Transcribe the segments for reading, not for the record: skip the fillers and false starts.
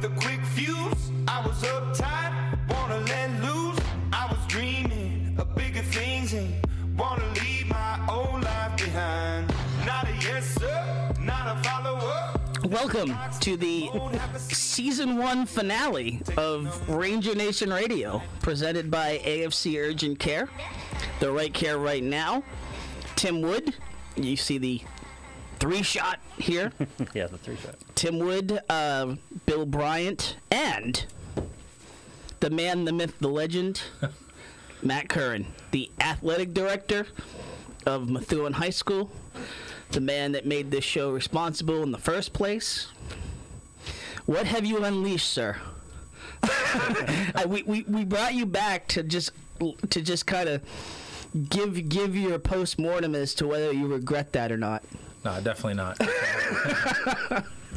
the quick fuse. I was uptight, wanna let loose. I was dreaming of bigger things and wanna leave my old life behind. Not a yes sir, not a follower. Welcome to the Season 1 finale of Ranger Nation Radio, presented by AFC Urgent Care, the right care right now. Tim Wood, you see the three-shot here. Yeah, the three-shot. Tim Wood, Bill Bryant, and the man, the myth, the legend, Matt Curran, the athletic director of Methuen High School, the man that made this show responsible in the first place. What have you unleashed, sir? we brought you back to just kind of give your post-mortem as to whether you regret that or not. No, definitely not.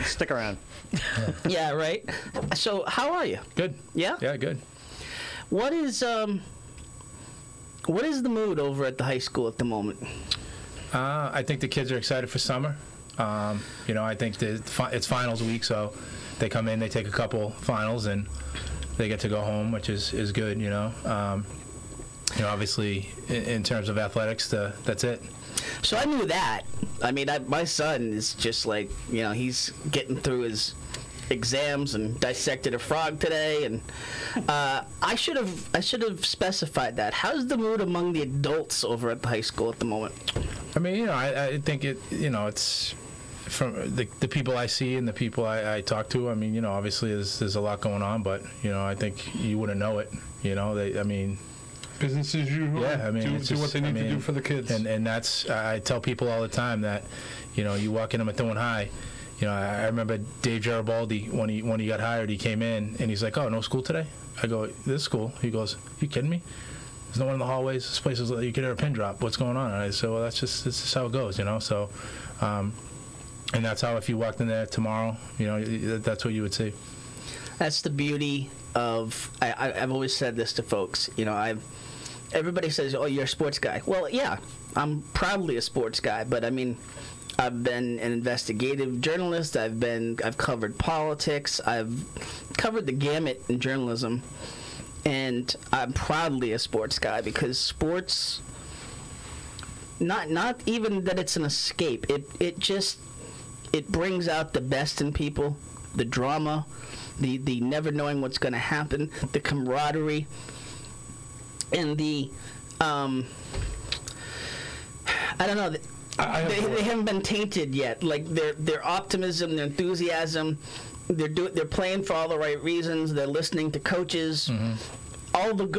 Stick around. Yeah, right. So, how are you? Good. Yeah? Yeah, good. What is the mood over at the high school at the moment? I think the kids are excited for summer. I think it's finals week, so they come in, they take a couple finals, and they get to go home, which is good. Obviously, in terms of athletics, that's it. So I knew that. I mean, my son is just like, he's getting through his exams and dissected a frog today, and I should have specified that. How's the mood among the adults over at the high school at the moment? I mean, I think it's from the people I see and the people I talk to. I mean, obviously there's a lot going on, but I think you wouldn't know it. Business as usual. Yeah, I mean, do what they need to do for the kids. And that's, I tell people all the time that, you walk into Methuen High. I remember Dave Garibaldi, when he got hired, he came in and he's like, "Oh, no school today?" I go, "This school." He goes, "You kidding me? There's no one in the hallways. This place is, you could hear a pin drop. What's going on?" And I said, "Well, that's just how it goes, So, and that's how, if you walked in there tomorrow, that's what you would see. That's the beauty of. I've always said this to folks. Everybody says, "Oh, you're a sports guy." Well, yeah, I'm proudly a sports guy, but I mean, I've been an investigative journalist. I've covered politics. I've covered the gamut in journalism. And I'm proudly a sports guy because sports, not even that it's an escape. It brings out the best in people, the drama, the never knowing what's going to happen, the camaraderie, and the I don't know. They haven't been tainted yet. Like their optimism, their enthusiasm. They're playing for all the right reasons. They're listening to coaches. Mm-hmm.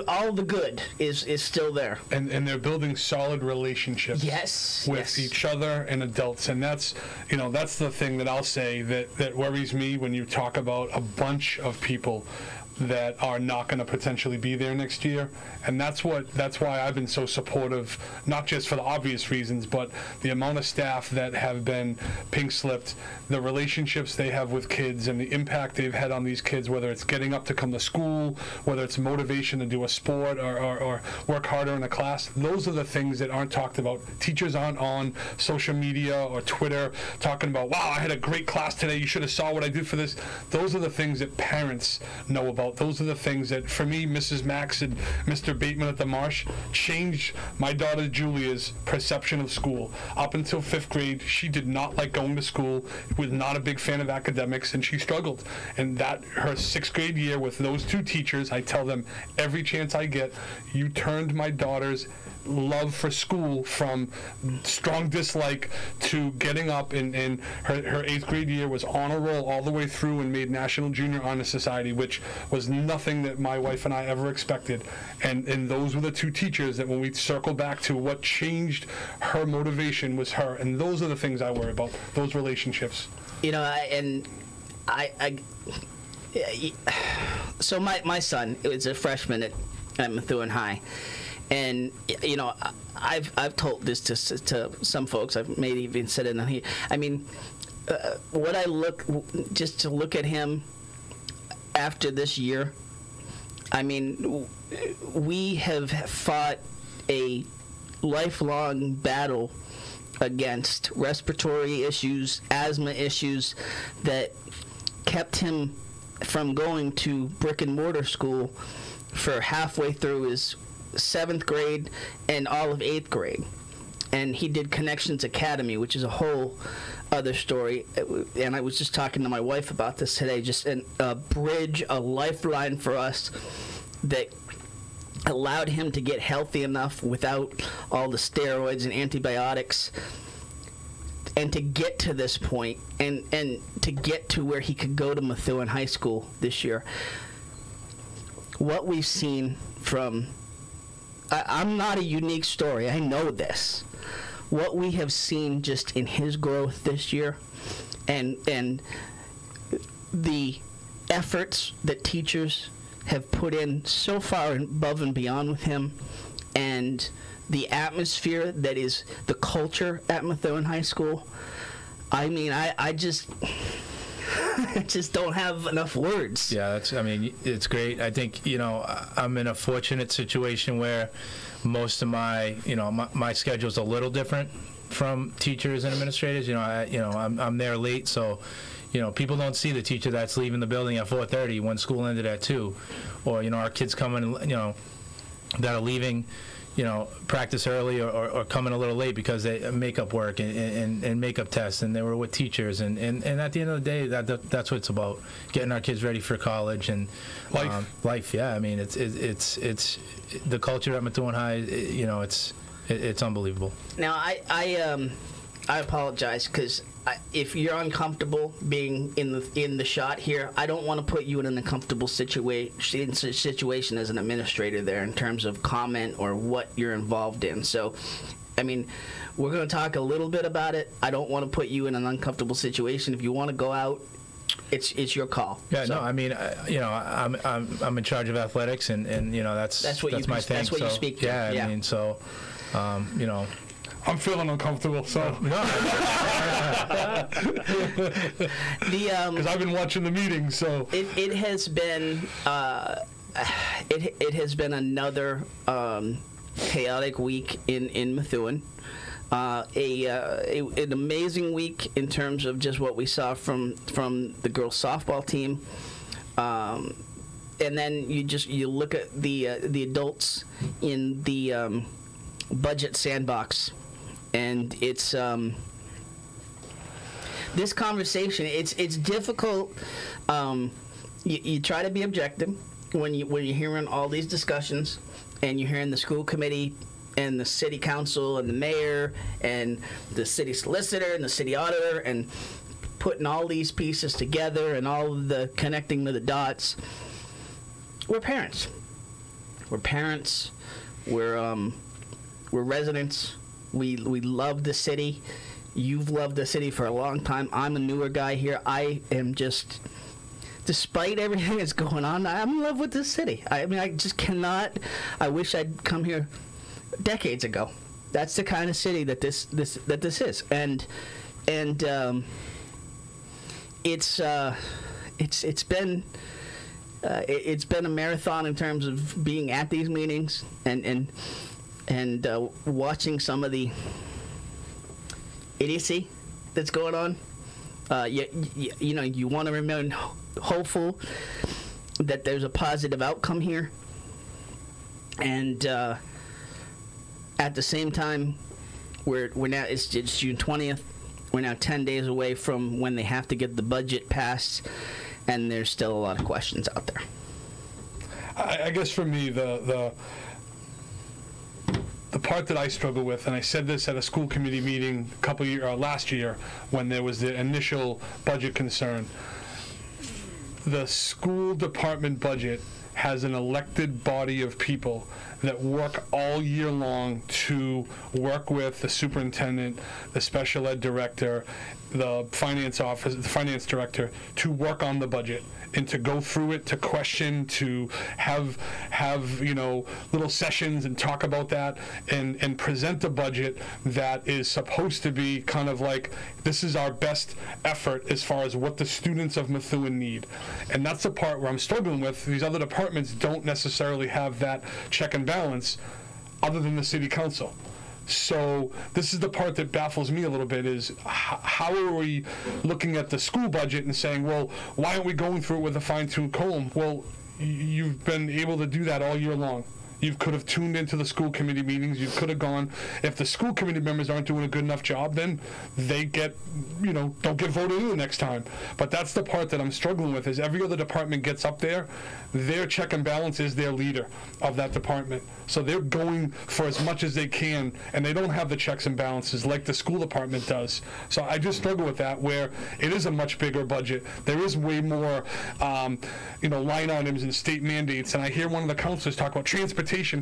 All the good is still there. And they're building solid relationships. With each other and adults. And that's the thing that I'll say that worries me when you talk about a bunch of people that are not going to potentially be there next year. And that's why I've been so supportive, not just for the obvious reasons, but the amount of staff that have been pink slipped, the relationships they have with kids and the impact they've had on these kids, whether it's getting up to come to school, whether it's motivation to do a sport or work harder in a class. Those are the things that aren't talked about. Teachers aren't on social media or Twitter talking about, "Wow, I had a great class today. You should have saw what I did for this." Those are the things that parents know about. Those are the things that, for me, Mrs. Max and Mr. Bateman at the Marsh changed my daughter Julia's perception of school. Up until 5th grade, she did not like going to school, was not a big fan of academics, and she struggled. And that, her 6th grade year with those two teachers, I tell them every chance I get, you turned my daughter's love for school from strong dislike to getting up, and her 8th grade year was on a roll all the way through and made National Junior Honor Society, which was nothing that my wife and I ever expected. And those were the two teachers that, when we circle back to what changed her motivation, was her. And those are the things I worry about, those relationships. So my son is a freshman at Methuen High. And I've told this to some folks. I've maybe even said it on here. I mean, what I look at him after this year. I mean, we have fought a lifelong battle against respiratory issues, asthma issues that kept him from going to brick and mortar school for halfway through his 7th grade and all of 8th grade. And he did Connections Academy, which is a whole other story. And I was just talking to my wife about this today, just a bridge, a lifeline for us that allowed him to get healthy enough without all the steroids and antibiotics, and to get to this point, and to get to where he could go to Methuen High School this year. What we've seen from, I'm not a unique story, I know this. What we have seen just in his growth this year, and the efforts that teachers have put in so far above and beyond with him, and the atmosphere that is the culture at Methuen High School. I mean, I just I just don't have enough words. Yeah, it's great. I think, I'm in a fortunate situation where most of my, my schedule's a little different from teachers and administrators. I'm there late, so people don't see the teacher that's leaving the building at 4:30 when school ended at 2, or our kids coming, that are leaving, practice early or coming a little late because they makeup work and makeup tests, and they were with teachers, and at the end of the day, that's what it's about, getting our kids ready for college and life. Yeah, I mean, it's the culture at Methuen High. It's unbelievable. Now, I apologize because if you're uncomfortable being in the shot here, I don't want to put you in an uncomfortable situation as an administrator there in terms of comment or what you're involved in. So, I mean, we're going to talk a little bit about it. I don't want to put you in an uncomfortable situation. If you want to go out, it's your call. Yeah, so. No, I mean, I'm in charge of athletics, and that's my thing. That's what you speak to. Yeah, I mean, so, I'm feeling uncomfortable, so. Because I've been watching the meetings, so. It has been it has been another chaotic week in Methuen. An amazing week in terms of just what we saw from the girls softball team. And then you look at the adults in the budget sandbox. And it's this conversation. It's difficult. You try to be objective when you're hearing all these discussions, and you're hearing the school committee and the city council and the mayor and the city solicitor and the city auditor, and putting all these pieces together and all of the connecting to the dots. We're parents. We're parents. We're residents. We love the city. You've loved the city for a long time. I'm a newer guy here. I am just, despite everything that's going on, I'm in love with this city. I mean, I just cannot. I wish I'd come here decades ago. That's the kind of city that this is, and it's been a marathon in terms of being at these meetings and watching some of the idiocy that's going on. You want to remain hopeful that there's a positive outcome here, and at the same time, we're now it's June 20th. We're now 10 days away from when they have to get the budget passed, and there's still a lot of questions out there. I guess for me, the part that I struggle with, and I said this at a school committee meeting last year when there was the initial budget concern, the school department budget has an elected body of people that work all year long to work with the superintendent, the special ed director, the finance office, the finance director, to work on the budget and to go through it, to question, to have little sessions and talk about that and present a budget that is supposed to be kind of like, this is our best effort as far as what the students of Methuen need. And that's the part where I'm struggling with. These other departments don't necessarily have that check and balance other than the city council. So this is the part that baffles me a little bit, is how are we looking at the school budget and saying, well, why aren't we going through it with a fine-tooth comb? Well, you've been able to do that all year long. You could have tuned into the school committee meetings. You could have gone. If the school committee members aren't doing a good enough job, then they get, don't get voted in the next time. But that's the part that I'm struggling with, is every other department gets up there, their check and balance is their leader of that department. So they're going for as much as they can, and they don't have the checks and balances like the school department does. So I just struggle with that, where it is a much bigger budget. There is way more, line items and state mandates. And I hear one of the counselors talk about transportation.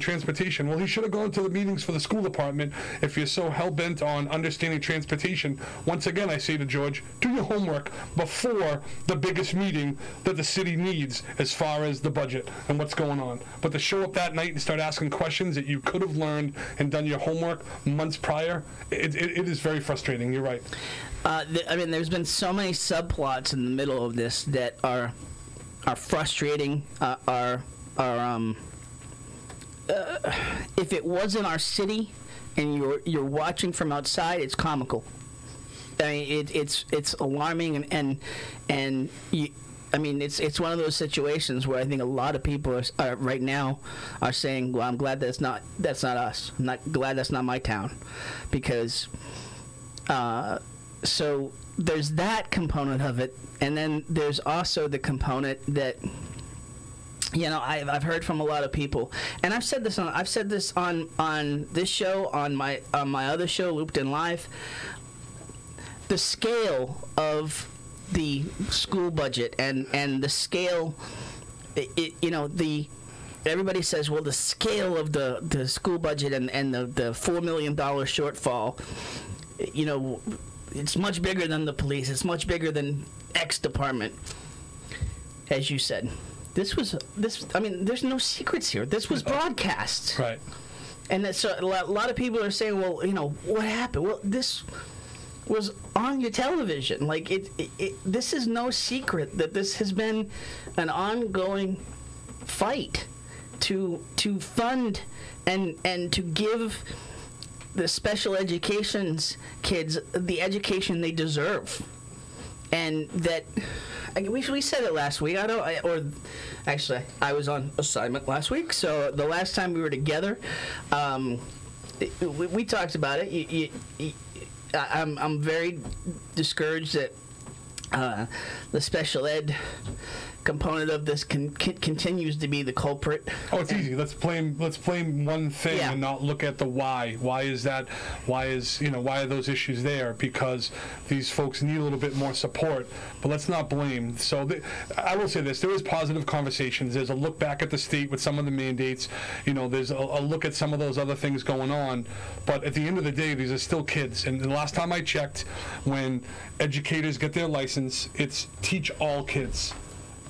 Well, he should have gone to the meetings for the school department if you're so hell-bent on understanding transportation. Once again, I say to George, do your homework before the biggest meeting that the city needs as far as the budget and what's going on. But to show up that night and start asking questions that you could have learned and done your homework months prior, it is very frustrating. You're right. There's been so many subplots in the middle of this that are frustrating, if it wasn't our city and you're watching from outside, it's comical. I mean, it's alarming, and it's one of those situations where I think a lot of people are right now are saying, well, I'm glad that's not us. I'm not glad that's not my town, because so there's that component of it, and then there's also the component that, I've heard from a lot of people, and I've said this on this show, on my other show, Looped In Live. The scale of the school budget and the scale, everybody says, well, the scale of the school budget and the $4 million shortfall, it's much bigger than the police. It's much bigger than X department, as you said. There's no secrets here. This was broadcast. Right. And so a lot of people are saying, well, what happened? Well, this was on your television. Like, this is no secret that this has been an ongoing fight to fund and to give the special education's kids the education they deserve. And that, we said it last week. I was on assignment last week, so the last time we were together, we talked about it. I'm very discouraged that the special ed component of this continues to be the culprit. Oh, it's easy. Let's blame one thing and not look at the why. Why is that? Why are those issues there? Because these folks need a little bit more support. But let's not blame. So I will say this: there is positive conversations. There's a look back at the state with some of the mandates. There's a look at some of those other things going on. But at the end of the day, these are still kids. And the last time I checked, when educators get their license, it's teach all kids.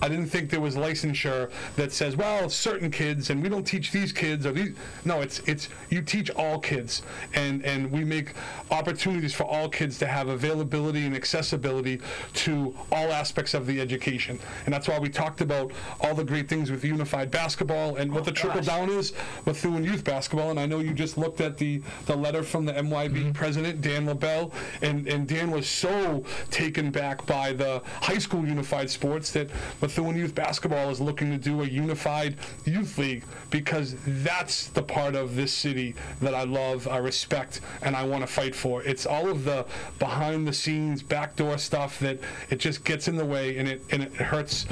I didn't think there was licensure that says, well, certain kids, and we don't teach these kids, or these. No, it's you teach all kids, and we make opportunities for all kids to have availability and accessibility to all aspects of the education. And that's why we talked about all the great things with unified basketball and what the trickle down is with Methuen youth basketball. And I know you just looked at the letter from the MYB president, Dan LaBelle, and Dan was so taken back by the high school unified sports that Methuen youth basketball is looking to do a unified youth league, because that's the part of this city that I love, I respect, and I want to fight for. It's all of the behind the scenes, backdoor stuff that it just gets in the way, and it hurts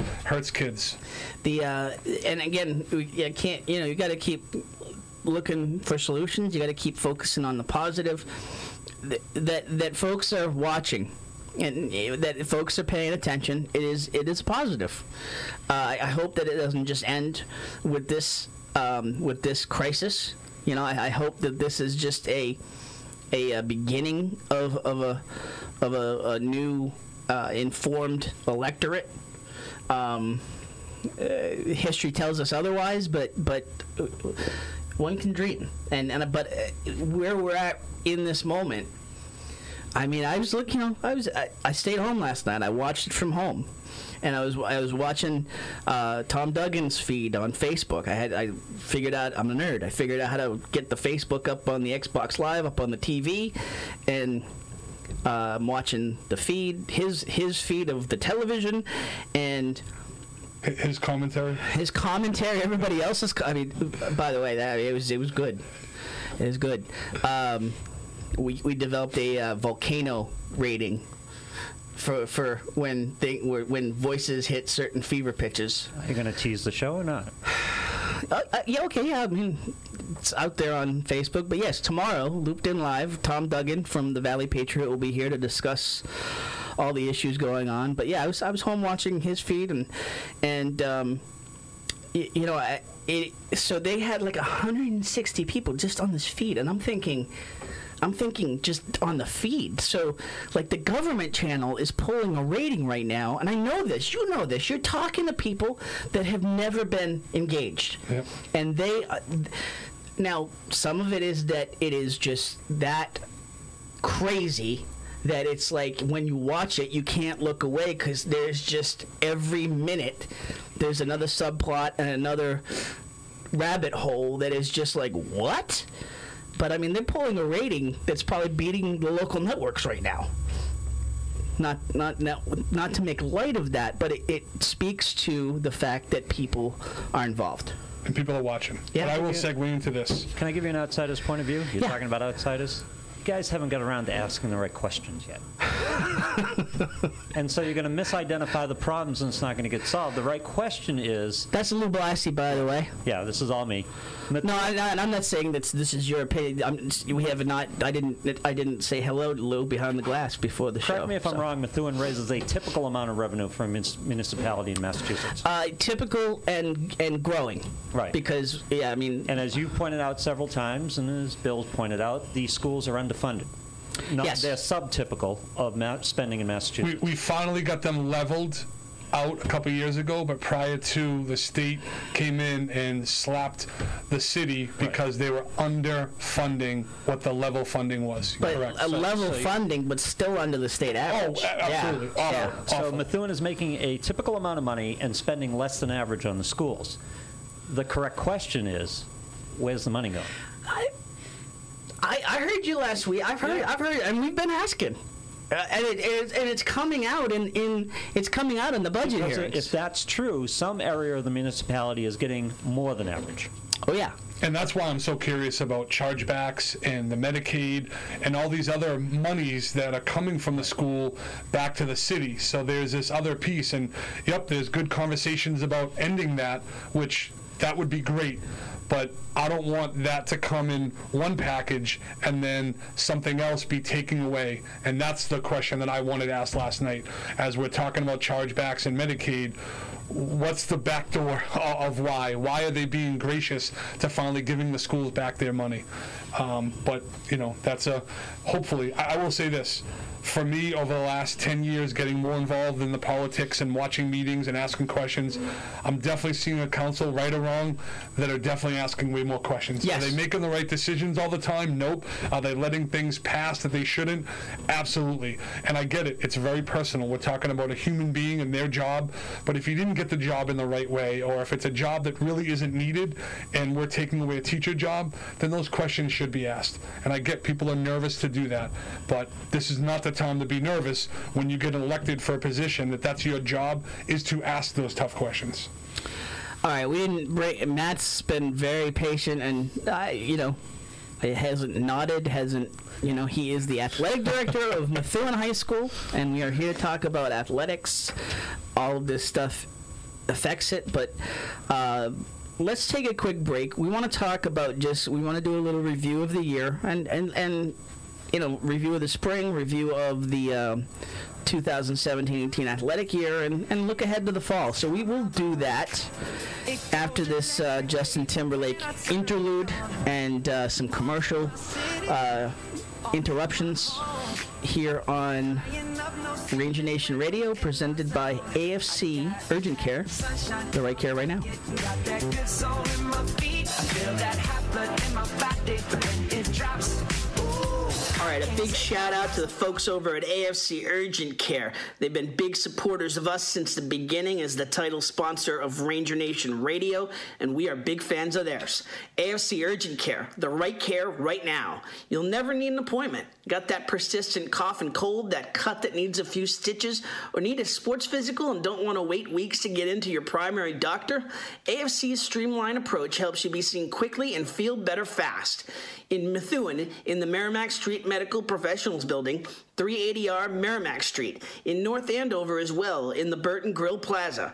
kids. And again, you can't. You got to keep looking for solutions. You got to keep focusing on the positive. That folks are watching. And that folks are paying attention. It is positive. I hope that it doesn't just end with this crisis. I hope that this is just a beginning of a new informed electorate. History tells us otherwise, but one can dream. But where we're at in this moment, I mean, I was looking. I stayed home last night. I watched it from home, and I was watching Tom Duggan's feed on Facebook. I figured out, I'm a nerd. I figured out how to get the Facebook up on the Xbox Live, up on the TV, and I'm watching the feed, his feed of the television, and his commentary. Everybody else's. I mean, by the way, it was good. It was good. We developed a volcano rating for when voices hit certain fever pitches. Are you going to tease the show or not? Yeah, okay, yeah. I mean, it's out there on Facebook. But yes, tomorrow, Looped In Live, Tom Duggan from the Valley Patriot will be here to discuss all the issues going on. But yeah, I was home watching his feed, and you know, so they had like 160 people just on this feed, and I'm thinking just on the feed. So, like, the government channel is pulling a rating right now, and I know this. You know this. You're talking to people that have never been engaged. Yep. And they... now, some of it is that it is just that crazy that it's like when you watch it, you can't look away because there's just every minute there's another subplot and another rabbit hole that is just like, what? But, I mean, they're pulling a rating that's probably beating the local networks right now. Not to make light of that, but it speaks to the fact that people are involved. And people are watching. Yeah. But I will segue into this. Can I give you an outsider's point of view? You're talking about outsiders? You guys haven't got around to asking the right questions yet. And so you're going to misidentify the problems and it's not going to get solved. The right question is... That's Lou Blassie, by the way. Yeah, this is all me. No, I'm not saying that this is your opinion. We have not. I didn't say hello to Lou behind the glass before the show. Correct me if I'm wrong. Methuen raises a typical amount of revenue for a municipality in Massachusetts. Typical and growing. Right. Because I mean. And as you pointed out several times, and as Bill pointed out, these schools are underfunded. Yes. They're subtypical of spending in Massachusetts. We finally got them leveled out a couple years ago, but prior to, the state came in and slapped the city because they were underfunding what the level funding was. But correct. Level funding, but still under the state average. Oh, absolutely. Yeah. Awful. So Methuen is making a typical amount of money and spending less than average on the schools. The correct question is, where's the money going? I heard you last week. I've heard, and we've been asking. And it's coming out it's coming out in the budget hearings. If that's true, some area of the municipality is getting more than average. Oh yeah. And that's why I'm so curious about chargebacks and the Medicaid and all these other monies that are coming from the school back to the city. So there's this other piece, and yep, there's good conversations about ending that, which that would be great. But I don't want that to come in one package and then something else be taken away. And that's the question that I wanted to ask last night. As we're talking about chargebacks and Medicaid, what's the backdoor of why? Why are they being gracious to finally giving the schools back their money? But, you know, that's hopefully, I will say this. For me, over the last 10 years, getting more involved in the politics and watching meetings and asking questions, I'm definitely seeing a council, right or wrong, that are definitely asking way more questions. Yes. Are they making the right decisions all the time? Nope. Are they letting things pass that they shouldn't? Absolutely. And I get it. It's very personal. We're talking about a human being and their job. But if you didn't get the job in the right way, or if it's a job that really isn't needed and we're taking away a teacher job, then those questions should be asked. And I get people are nervous to do that. But this is not the time to be nervous when you get elected for a position that's your job, is to ask those tough questions. All right, we didn't break. Matt's been very patient, and you know, hasn't nodded, hasn't. You know, he is the athletic director of Methuen High School, and we are here to talk about athletics. All of this stuff affects it, but let's take a quick break. We want to talk about we want to do a little review of the year, and you know, review of the spring, review of the 2017-18 athletic year, and look ahead to the fall. So we will do that after this Justin Timberlake interlude and some commercial interruptions here on Ranger Nation Radio, presented by AFC Urgent Care, the right care right now. Got that good soul in my feet. I feel that hot blood in my body when it drops. Ooh. All right, a big shout out to the folks over at AFC Urgent Care. They've been big supporters of us since the beginning as the title sponsor of Ranger Nation Radio, and we are big fans of theirs. AFC Urgent Care, the right care right now. You'll never need an appointment. Got that persistent cough and cold, that cut that needs a few stitches, or need a sports physical and don't want to wait weeks to get into your primary doctor? AFC's streamlined approach helps you be seen quickly and feel better fast. In Methuen, in the Merrimack Street Medical Professionals Building, 380R Merrimack Street. In North Andover as well, in the Burton Grill Plaza.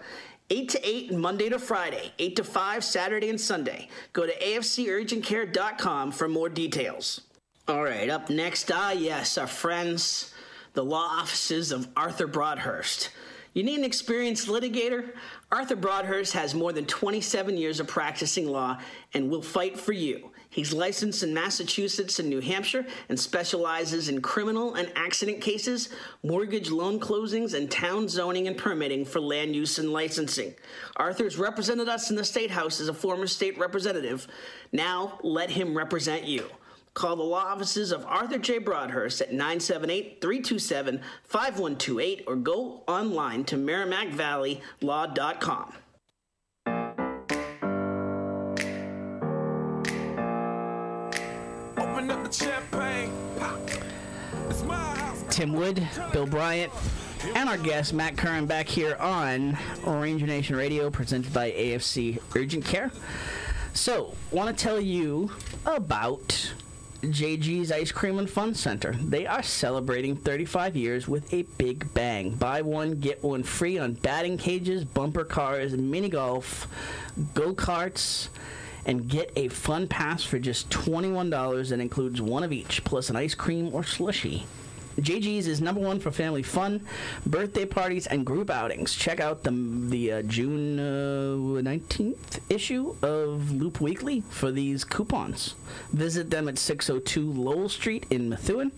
8 to 8 Monday to Friday, 8 to 5 Saturday and Sunday. Go to afcurgentcare.com for more details. All right, up next, yes, our friends, the law offices of Arthur Broadhurst. You need an experienced litigator? Arthur Broadhurst has more than 27 years of practicing law and will fight for you. He's licensed in Massachusetts and New Hampshire and specializes in criminal and accident cases, mortgage loan closings, and town zoning and permitting for land use and licensing. Arthur's represented us in the State House as a former state representative. Now let him represent you. Call the law offices of Arthur J. Broadhurst at 978-327-5128 or go online to merrimackvalleylaw.com. Open up the champagne. It's my house. Tim Wood, Bill Bryant, and our guest Matt Curran back here on Ranger Nation Radio, presented by AFC Urgent Care. So, want to tell you about JG's Ice Cream and Fun Center. They are celebrating 35 years with a big bang. Buy one, get one free on batting cages, bumper cars, mini golf, go-karts, and get a fun pass for just $21 that includes one of each, plus an ice cream or slushie. JG's is number one for family fun, birthday parties, and group outings. Check out the June 19th issue of Loop Weekly for these coupons. Visit them at 602 Lowell Street in Methuen,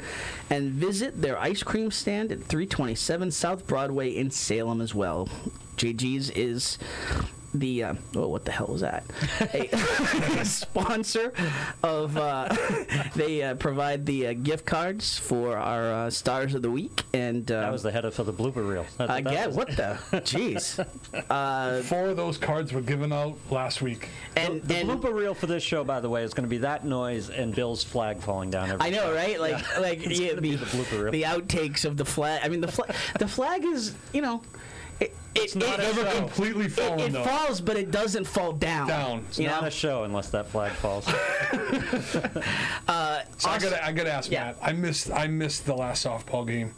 and visit their ice cream stand at 327 South Broadway in Salem as well. JG's is the what the hell was that? A sponsor of they provide the gift cards for our stars of the week, and that was the header for the blooper reel. Yeah, what the jeez. 4 of those cards were given out last week. And the blooper reel for this show, by the way, is going to be that noise and Bill's flag falling down every I know, time. right? Like yeah, the blooper reel. The outtakes of the flag. I mean, the flag is, you know, It's never completely fallen. It falls, but it doesn't fall down. It's not a show unless that flag falls. So I gotta ask Matt. I missed the last softball game.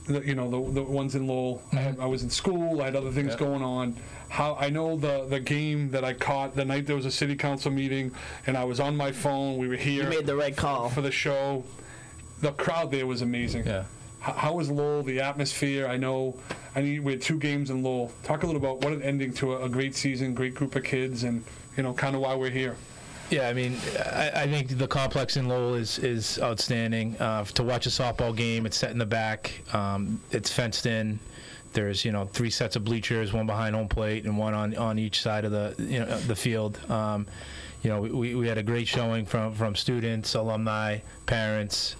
The ones in Lowell. I was in school. I had other things going on. I know the game that I caught the night there was a city council meeting, and I was on my phone. We were here. You made the right call for the show. The crowd there was amazing. Yeah. How was Lowell? The atmosphere? We had 2 games in Lowell. Talk a little about what an ending to a great season, great group of kids, and kind of why we're here. Yeah, I mean, I think the complex in Lowell is outstanding. To watch a softball game, it's set in the back. It's fenced in. There's 3 sets of bleachers, one behind home plate and one on each side of the field. We had a great showing from students, alumni, parents,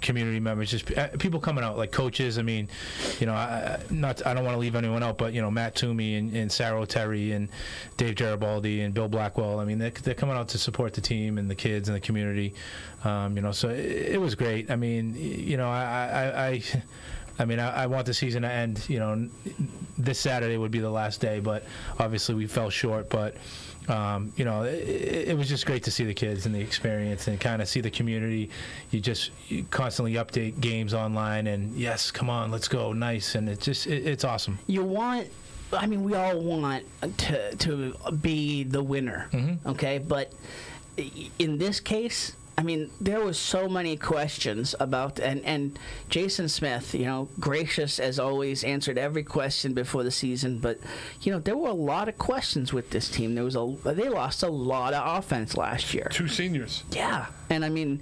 community members, just people coming out, like coaches. I mean, I don't want to leave anyone out, but Matt Toomey and Sarah O'Terry and Dave Garibaldi and Bill Blackwell. I mean, they're coming out to support the team and the kids and the community. So it was great. I mean, I want the season to end. This Saturday would be the last day, but obviously we fell short. But it was just great to see the kids and the experience and kind of see the community. You constantly update games online, and yes, come on, let's go, nice, and it's awesome. We all want to be the winner, okay? But in this case, I mean, there was so many questions about, and Jason Smith, gracious as always, answered every question before the season. But there were a lot of questions with this team. They lost a lot of offense last year. 2 seniors. Yeah, and I mean,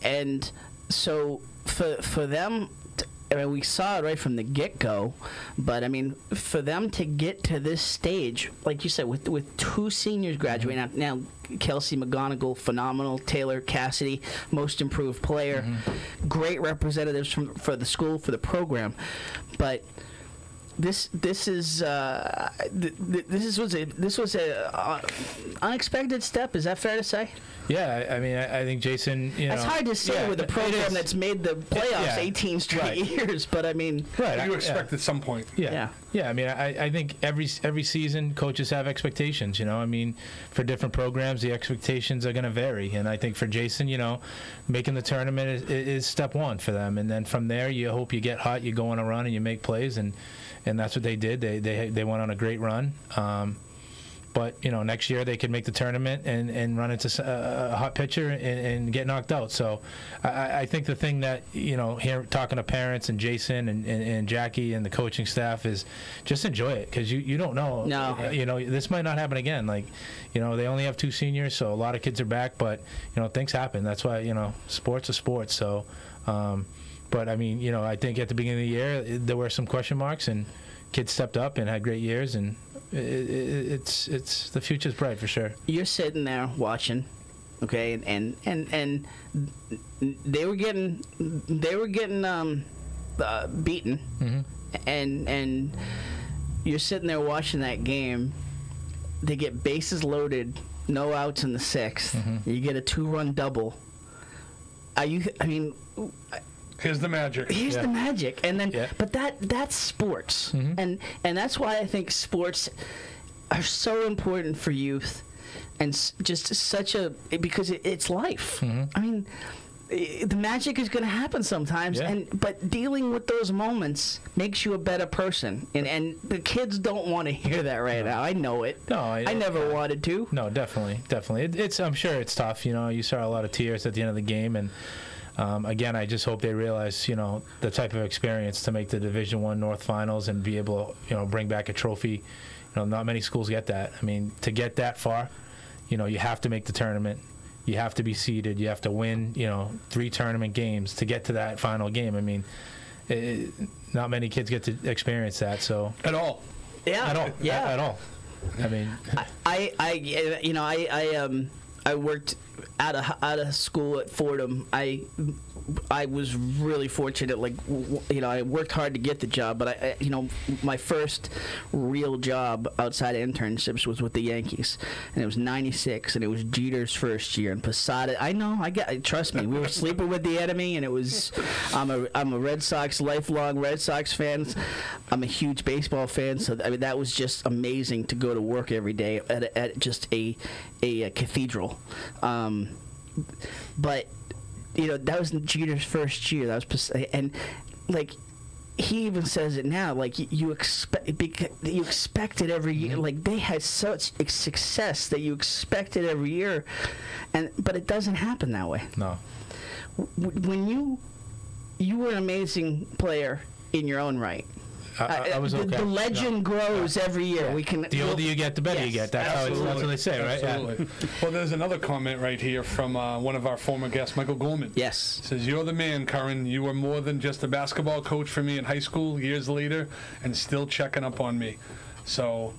and so for them, mean, we saw it right from the get-go, but I mean, for them to get to this stage, like you said, with 2 seniors graduating now, Kelsey McGonigal, phenomenal. Taylor Cassidy, most improved player. Great representatives for the school, for the program, but. This was a unexpected step. Is that fair to say? Yeah, I mean, I think Jason. That's hard to say with a program that's made the playoffs 18 straight years. But I mean, you expect at some point. Yeah. I mean, I think every season coaches have expectations. I mean, for different programs, the expectations are going to vary. And I think for Jason, making the tournament is step one for them. And then from there, you hope you get hot, you go on a run, and you make plays. And that's what they did. They went on a great run. But next year they could make the tournament and run into a hot pitcher and get knocked out. So I think the thing that here talking to parents and Jason and Jackie and the coaching staff is just enjoy it, because you don't know. No. This might not happen again. Like they only have 2 seniors, so a lot of kids are back. But things happen. That's why sports are sports. So. But I mean, I think at the beginning of the year there were some question marks, and kids stepped up and had great years, and it's the future's bright for sure. You're sitting there watching, okay, and they were getting beaten, and you're sitting there watching that game. They get bases loaded, no outs in the 6th. You get a 2-run double. Here's the magic. Here's the magic, and then, but that's sports, and that's why I think sports are so important for youth, and just because it's life. I mean, the magic is going to happen sometimes, but dealing with those moments makes you a better person, and the kids don't want to hear that right now. I know it. No, I never wanted to. No, definitely. I'm sure it's tough. You saw a lot of tears at the end of the game, and. Again, I just hope they realize, the type of experience to make the Division I North Finals and be able to, bring back a trophy. Not many schools get that. I mean, to get that far, you have to make the tournament. You have to be seeded. You have to win, 3 tournament games to get to that final game. I mean, not many kids get to experience that. So at all. Yeah. At all. Yeah. At all. I mean, I worked out of school at Fordham. I was really fortunate. I worked hard to get the job, but my first real job outside of internships was with the Yankees, and it was '96, and it was Jeter's first year in Posada. Trust me, we were sleeping with the enemy, and it was. I'm a Red Sox, lifelong Red Sox fan. I'm a huge baseball fan, so that was just amazing to go to work every day at just a cathedral. But that was Jeter's first year. That was, and he even says it now. You expect it every year. They had such success that you expect it every year, but it doesn't happen that way. No. When you were an amazing player in your own right. I was okay. The legend grows every year. Yeah. The older you get, the better you get. That's what they say, right? Absolutely. Well, there's another comment right here from one of our former guests, Michael Gorman. Yes. Says, "You're the man, Curran. You were more than just a basketball coach for me in high school years later, and still checking up on me." So,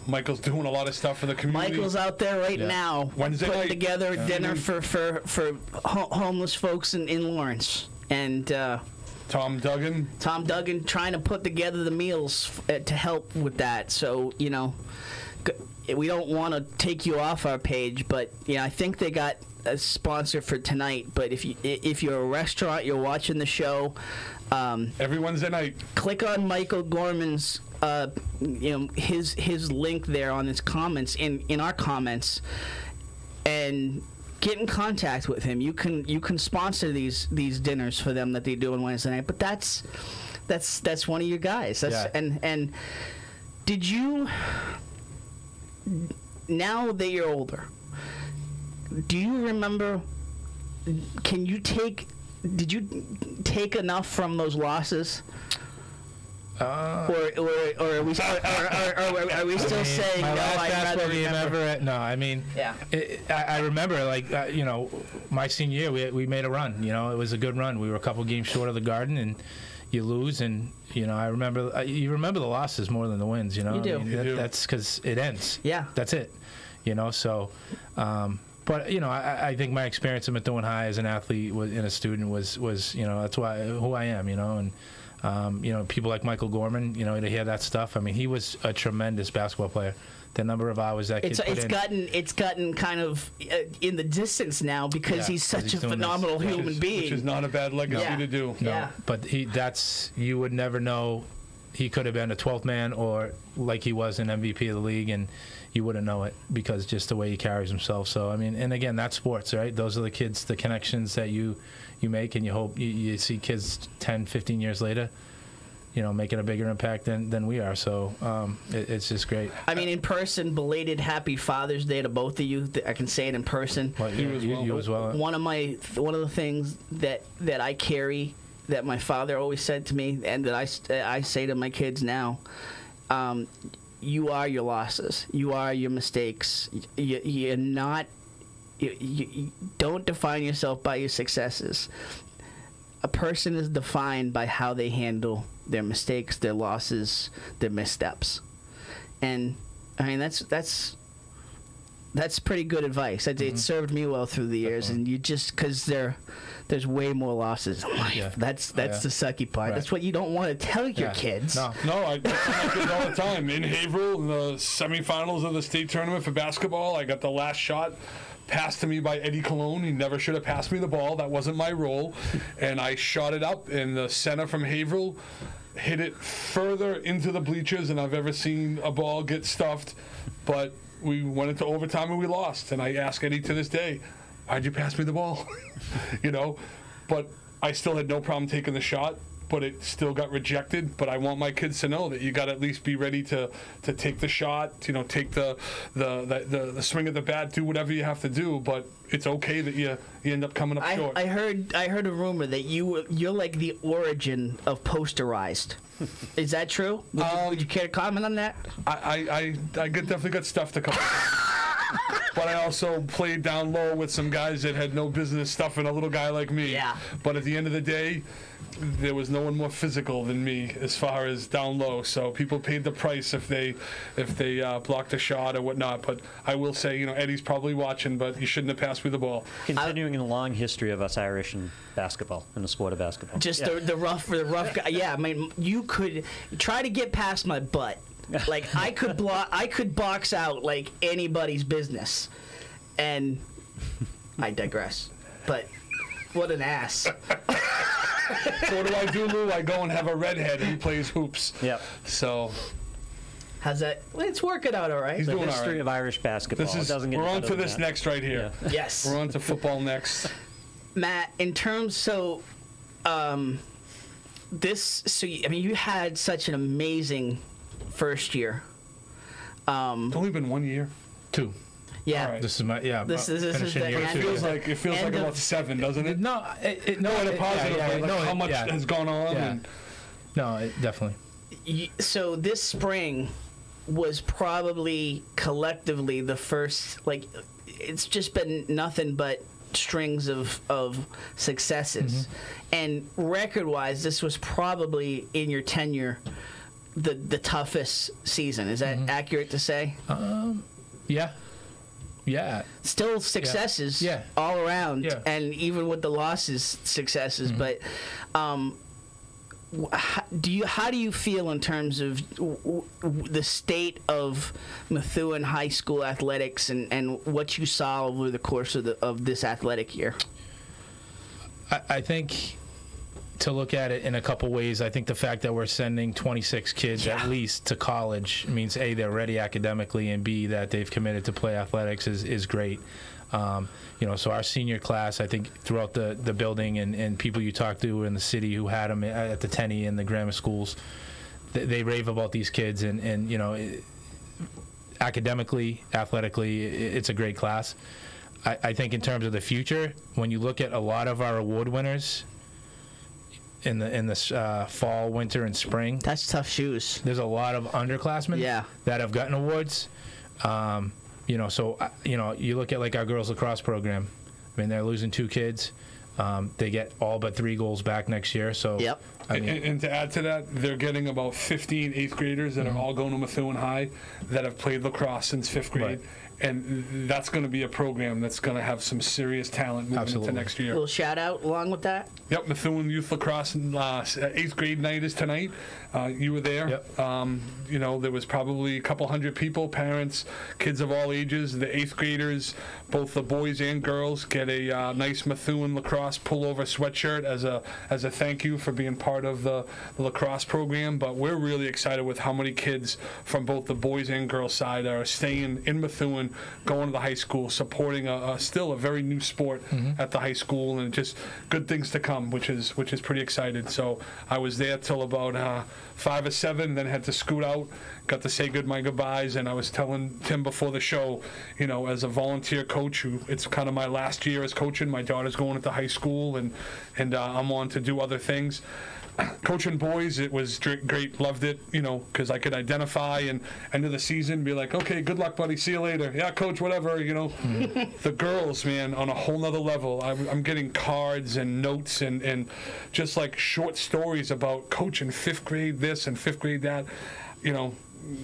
Michael's doing a lot of stuff for the community. Michael's out there right now Wednesday putting night. together dinner for homeless folks in Lawrence. And Tom Duggan trying to put together the meals to help with that. So, we don't want to take you off our page, but I think they got a sponsor for tonight. But if you're a restaurant, you're watching the show, every Wednesday night, click on Michael Gorman's his link there on his comments in our comments, and get in contact with him. You can sponsor these dinners for them that they do on Wednesday night. But that's one of your guys. And did you, now that you're older, do you remember? Did you take enough from those losses? Or are we still saying my no? last basketball game ever. No, I mean, yeah. I remember my senior year we made a run. It was a good run. We were a couple games short of the Garden, and you lose, and I remember you remember the losses more than the wins. You do. That's because it ends. Yeah, that's it. So. But I think my experience at Methuen High as an athlete and a student was that's who I am. And people like Michael Gorman, to hear that stuff. I mean, he was a tremendous basketball player. The number of hours that kid put in. It's gotten kind of in the distance now because he's such a phenomenal human being. Which is not a bad legacy to do. No, but you would never know. He could have been a 12th man or like he was an MVP of the league, and you wouldn't know it because just the way he carries himself. So, I mean, and again, that's sports, right? Those are the kids, the connections that you make, and you hope you see kids 10, 15 years later, making a bigger impact than we are. So it's just great. I mean, in person, belated Happy Father's Day to both of you. I can say it in person. Well, you as well. One of the things that I carry that my father always said to me, and that I say to my kids now, you are your losses. You are your mistakes. You're not. You don't define yourself by your successes. A person is defined by how they handle their mistakes, their losses, their missteps. And I mean that's pretty good advice. It served me well through the years. And you just because there's way more losses in life. Yeah. That's the sucky part. Right. That's what you don't want to tell your kids. No, I tell my kids all the time. In Haverhill, in the semifinals of the state tournament for basketball, I got the last shot passed to me by Eddie Colon. He never should have passed me the ball. That wasn't my role. And I shot it up, and the center from Haverhill hit it further into the bleachers than I've ever seen a ball get stuffed. But we went into overtime and we lost. And I ask Eddie to this day, why'd you pass me the ball? But I still had no problem taking the shot, but it still got rejected. But I want my kids to know that you got to at least be ready to take the shot, take the swing at the bat, do whatever you have to do. But it's okay that you end up coming up short. I heard a rumor that you're like the origin of posterized. Is that true? Would you care to comment on that? I definitely got stuffed a couple times. But I also played down low with some guys that had no business stuffing a little guy like me. Yeah. But at the end of the day, there was no one more physical than me as far as down low. So people paid the price if they blocked a shot or whatnot. But I will say, Eddie's probably watching, but you shouldn't have passed me the ball. Continuing in the long history of us Irish in basketball, in the sport of basketball. Just the rough guy. Yeah, I mean, you could try to get past my butt. Like I could box out like anybody's business, and I digress. But what an ass! So what do I do, Lou? I go and have a redhead who plays hoops. Yep. So how's that? Well, it's working out all right. He's doing history all right. Of Irish basketball. We're on to this next right here. Yeah. Yes. We're on to football next. Matt, you had such an amazing first year. It's only been 1 year. 2. Yeah. Right. This is my This is the it feels like about 7, doesn't it? No, in a positive way. How much has gone on? Yeah. No, definitely. So this spring was probably collectively the first. It's just been nothing but strings of successes, and record-wise, this was probably in your tenure the toughest season. Is that accurate to say? Yeah. Yeah. Still successes all around, and even with the losses, successes. But how do you feel in terms of the state of Methuen High School athletics and what you saw over the course of this athletic year? I think to look at it in a couple ways, I think the fact that we're sending 26 kids at least to college means A, they're ready academically, and B, that they've committed to play athletics is great. So our senior class, I think throughout the building and people you talk to in the city who had them at the Tenney and the grammar schools, they rave about these kids, and academically, athletically, it's a great class. I think in terms of the future, when you look at a lot of our award winners in this fall, winter, and spring, that's tough shoes. There's a lot of underclassmen that have gotten awards. You look at like our girls lacrosse program. I mean, they're losing 2 kids. They get all but 3 goals back next year. So, yep. I mean, and to add to that, they're getting about 15 8th graders that are all going to Methuen High that have played lacrosse since 5th grade. Right. And that's going to be a program that's going to have some serious talent moving into next year. A little shout out along with that. Yep, Methuen Youth Lacrosse 8th grade night is tonight. You were there. Yep. You know, there was probably a couple hundred people, parents, kids of all ages. The 8th graders, both the boys and girls, get a nice Methuen lacrosse pullover sweatshirt as a thank you for being part of the lacrosse program. But we're really excited with how many kids from both the boys and girls side are staying in Methuen, going to the high school, supporting still a very new sport at the high school, and just good things to come, which is pretty excited. So I was there till about 5 or 7, then had to scoot out, got to say my goodbyes, and I was telling Tim before the show, you know, as a volunteer coach, it's kind of my last year as coaching. My daughter's going into high school, and I'm on to do other things. Coaching boys, it was great, loved it, you know, because I could identify and end of the season be like, okay, good luck, buddy, see you later. Yeah, coach, whatever, you know. The girls, man, on a whole nother level. I'm getting cards and notes and just like short stories about coaching 5th grade this and 5th grade that, you know.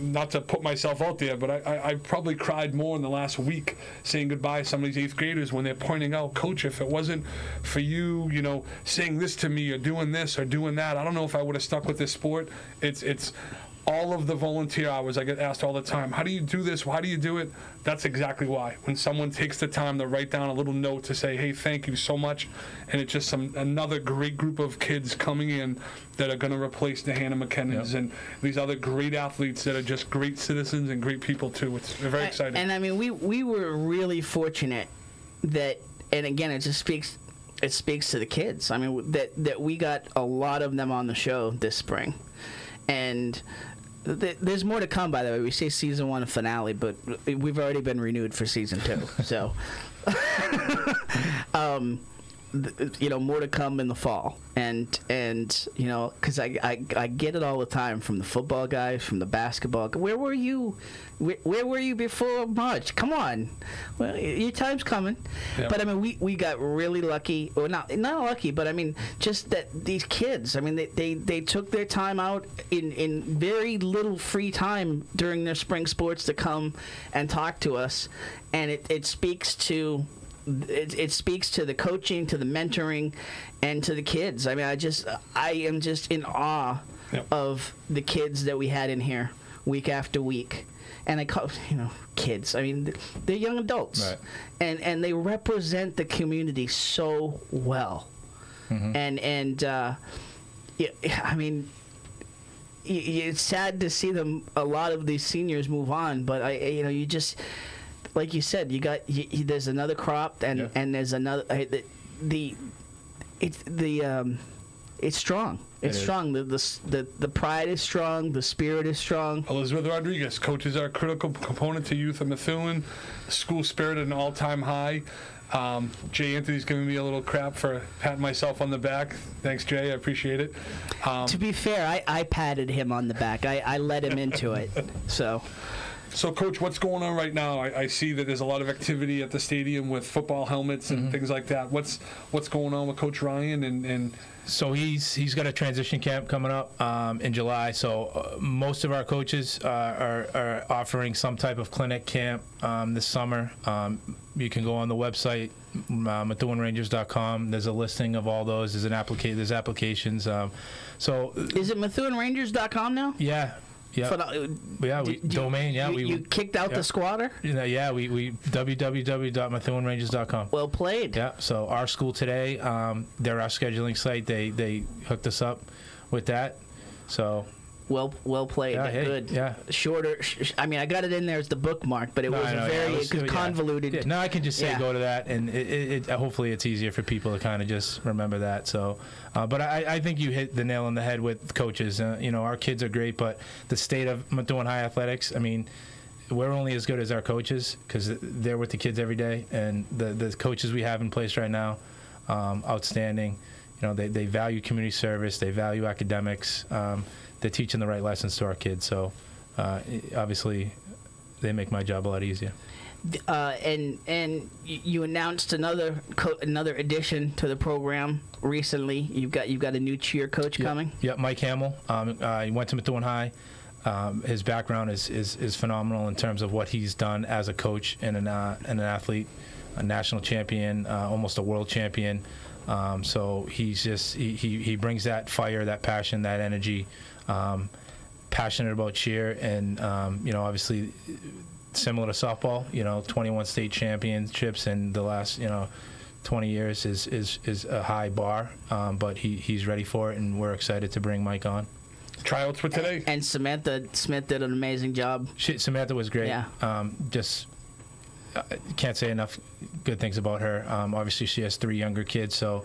Not to put myself out there, but I probably cried more in the last week saying goodbye to some of these 8th graders when they're pointing out, Coach, if it wasn't for you, you know, saying this to me or doing this or doing that, I don't know if I would have stuck with this sport. It's all of the volunteer hours. I get asked all the time, how do you do this? Why do you do it? That's exactly why. When someone takes the time to write down a little note to say, hey, thank you so much, and it's just another great group of kids coming in that are going to replace the Hannah McKinnons and these other great athletes that are just great citizens and great people too. It's very exciting. And I mean, we were really fortunate that, and again, it speaks to the kids. I mean, that we got a lot of them on the show this spring, and there's more to come, by the way. We say season 1 finale, but we've already been renewed for season 2. So, you know, more to come in the fall. And you know, because I get it all the time from the football guys, from the basketball. Where were you? Where were you before March? Come on. Well, your time's coming. Yep. But I mean, we got really lucky, or not lucky, but I mean, just that these kids, I mean, they took their time out in very little free time during their spring sports to come and talk to us, and it speaks to. It speaks to the coaching, to the mentoring, and to the kids. I mean, I am just in awe of the kids that we had in here week after week. And I call, you know, kids. I mean, they're young adults, right. and they represent the community so well. Yeah, I mean, it's sad to see them. A lot of these seniors move on, but you know, you just. Like you said, there's another crop, and there's another. It's strong. It's strong. The pride is strong. The spirit is strong. Elizabeth Rodriguez, coaches are a critical component to youth of Methuen. School spirit at an all-time high. Jay Anthony's giving me a little crap for patting myself on the back. Thanks, Jay. I appreciate it. To be fair, I patted him on the back. I led him into it. So, Coach, what's going on right now? I see that there's a lot of activity at the stadium with football helmets and things like that. What's going on with Coach Ryan? And so he's got a transition camp coming up in July. So most of our coaches are offering some type of clinic camp this summer. You can go on the website, MethuenRangers.com. There's a listing of all those. There's applications. So is it MethuenRangers.com now? Yeah. Yeah, domain. Yeah, you kicked out the squatter. Yeah, we www.MethuenRangers.com. Well played. Yeah, so our school today, they're our scheduling site. They hooked us up with that. So well played. Yeah, good. Yeah, shorter. I mean, I got it in there as the bookmark, but it was very convoluted. Yeah. No, I can just say go to that, and it hopefully it's easier for people to kind of just remember that. So, but I think you hit the nail on the head with coaches. You know, our kids are great, but the state of Methuen High athletics, I mean, we're only as good as our coaches because they're with the kids every day, and the coaches we have in place right now, outstanding. You know, they value community service, they value academics. They're teaching the right lessons to our kids, so obviously they make my job a lot easier. And you announced another addition to the program recently. You've got a new cheer coach coming. Yeah, Mike Hamill. He went to Methuen High. His background is phenomenal in terms of what he's done as a coach and an athlete, a national champion, almost a world champion. So he's just he brings that fire, that passion, that energy. Passionate about cheer, and obviously similar to softball. 21 state championships in the last 20 years is a high bar, but he's ready for it, and we're excited to bring Mike on. Tryouts for today. And Samantha Smith did an amazing job. Samantha was great. Yeah. Just can't say enough good things about her. Obviously, she has 3 younger kids, so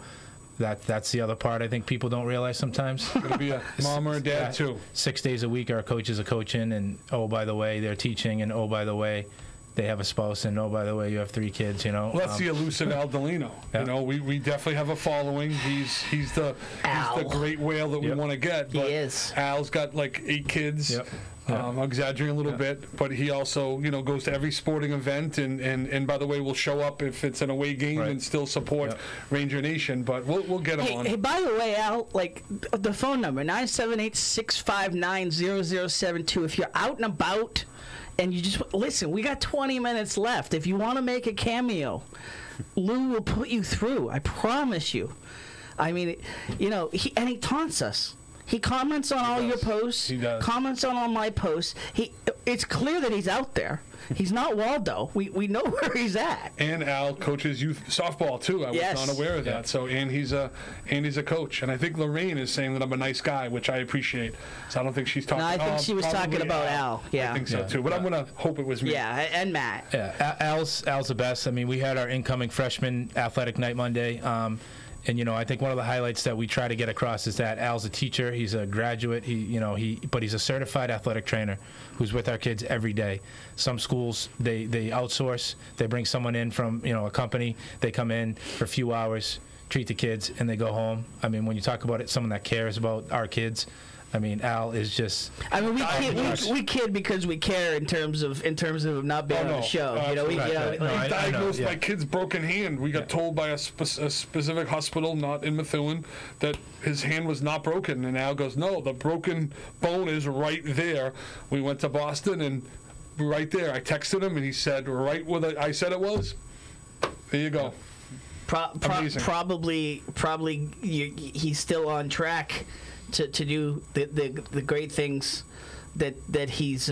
that's the other part I think people don't realize sometimes. Going to be a mom or a dad, too. 6 days a week, our coaches are coaching, and, oh, by the way, they're teaching, and, oh, by the way, they have a spouse, and, oh, by the way, you have 3 kids, Well, that's the elusive Al Delino. Yeah. We definitely have a following. He's the great whale that we want to get. But he is. Al's got like 8 kids. Yep. I'm exaggerating a little bit, but he also, goes to every sporting event, and by the way, will show up if it's an away game and still support Ranger Nation. But we'll get him on. Hey, by the way, Al, like the phone number 978-659-0072. If you're out and about and you just listen, we got 20 minutes left. If you want to make a cameo, Lou will put you through. I promise you. I mean, he taunts us. He comments on all your posts. He does. Comments on all my posts. It's clear that he's out there. He's not Waldo. We know where he's at. And Al coaches youth softball too. I was not aware of that. So and he's a coach. And I think Lorraine is saying that I'm a nice guy, which I appreciate. So I don't think she's talking. No, I think she was talking about Al. Yeah, I think so too. But I'm gonna hope it was me. Yeah, and Matt. Yeah, Al's the best. I mean, we had our incoming freshman athletic night Monday. And I think one of the highlights that we try to get across is that Al's a teacher. He's a graduate. But he's a certified athletic trainer who's with our kids every day. Some schools they outsource. They bring someone in from a company. They come in for a few hours, treat the kids, and they go home. I mean, when you talk about it, someone that cares about our kids. I mean, Al is just. I mean, we kid because we care in terms of not being on the show. We diagnosed my kid's broken hand. We got told by a specific hospital, not in Methuen, that his hand was not broken. And Al goes, "No, the broken bone is right there." We went to Boston, and right there, I texted him, and he said, "Right where I said it was." There you go. Probably, he's still on track to do the great things that he's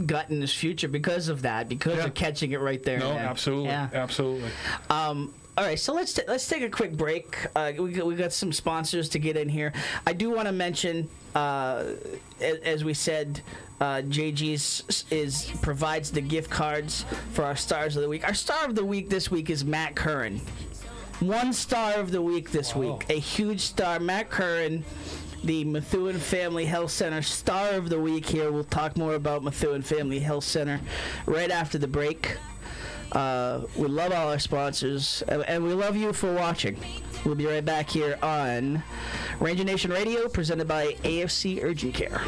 got in his future because of that, because of catching it right there. No, absolutely, absolutely. All right, so let's take a quick break. We got some sponsors to get in here. I do want to mention, as we said, JG's provides the gift cards for our stars of the week. Our star of the week this week is Matt Curran. 1 star of the week this week. A huge star, Matt Curran, the Methuen Family Health Center star of the week here. We'll talk more about Methuen Family Health Center right after the break. We love all our sponsors, and we love you for watching. We'll be right back here on Ranger Nation Radio, presented by AFC Urgent Care.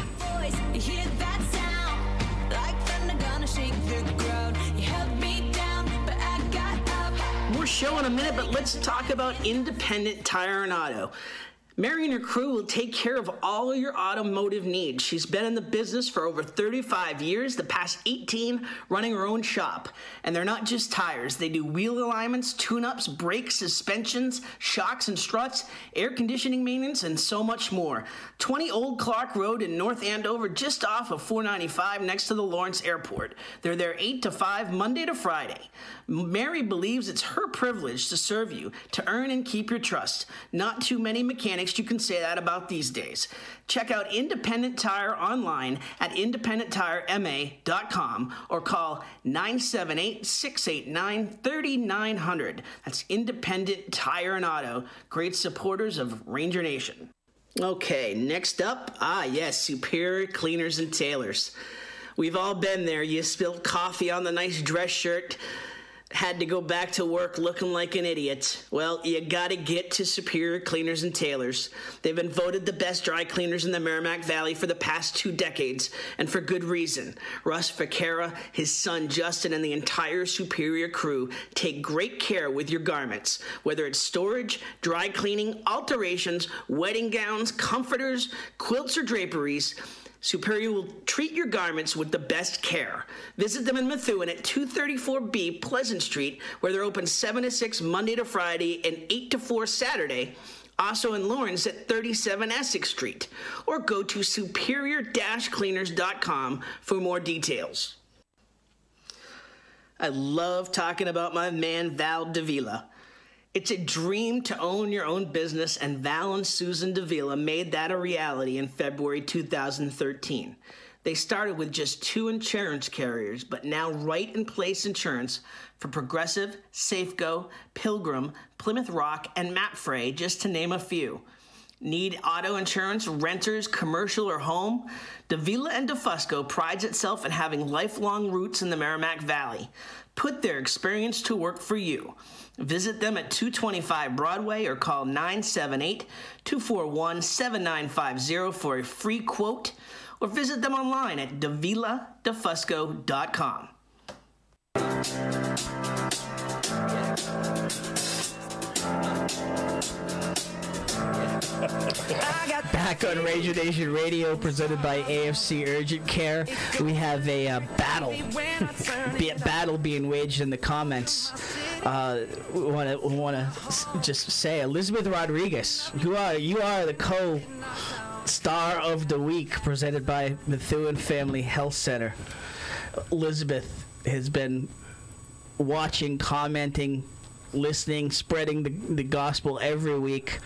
More show in a minute, but let's talk about Independent Tire and Auto. Mary and her crew will take care of all your automotive needs. She's been in the business for over 35 years, the past 18 running her own shop. And they're not just tires. They do wheel alignments, tune-ups, brakes, suspensions, shocks and struts, air conditioning maintenance, and so much more. 20 Old Clark Road in North Andover, just off of 495 next to the Lawrence Airport. They're there 8 to 5, Monday to Friday. Mary believes it's her privilege to serve you, to earn and keep your trust. Not too many mechanics you can say that about these days. Check out Independent Tire online at independenttirema.com or call 978-689-3900. That's Independent Tire and Auto, great supporters of Ranger Nation. Okay, next up, yes, Superior Cleaners and Tailors. We've all been there. You spilled coffee on the nice dress shirt. Had to go back to work looking like an idiot? Well, you gotta get to Superior Cleaners and Tailors. They've been voted the best dry cleaners in the Merrimack Valley for the past 2 decades, and for good reason. Russ Vaquera, his son Justin, and the entire Superior crew take great care with your garments. Whether it's storage, dry cleaning, alterations, wedding gowns, comforters, quilts, or draperies, Superior will treat your garments with the best care. Visit them in Methuen at 234B Pleasant Street, where they're open 7 to 6 Monday to Friday and 8 to 4 Saturday. Also in Lawrence at 37 Essex Street. Or go to superior-cleaners.com for more details. I love talking about my man Val Davila. It's a dream to own your own business, and Val and Susan Davila made that a reality in February 2013. They started with just 2 insurance carriers, but now Right in Place Insurance for Progressive, Safeco, Pilgrim, Plymouth Rock, and Mapfre, just to name a few. Need auto insurance, renters, commercial, or home? Davila and DeFusco prides itself in having lifelong roots in the Merrimack Valley. Put their experience to work for you. Visit them at 225 Broadway or call 978-241-7950 for a free quote, or visit them online at daviladefusco.com. Back on Rage Nation Radio, presented by AFC Urgent Care. We have a battle being waged in the comments. We want to just say, Elizabeth Rodriguez, you are the co-star of the week, presented by Methuen Family Health Center. Elizabeth has been watching, commenting, listening, spreading the gospel every week.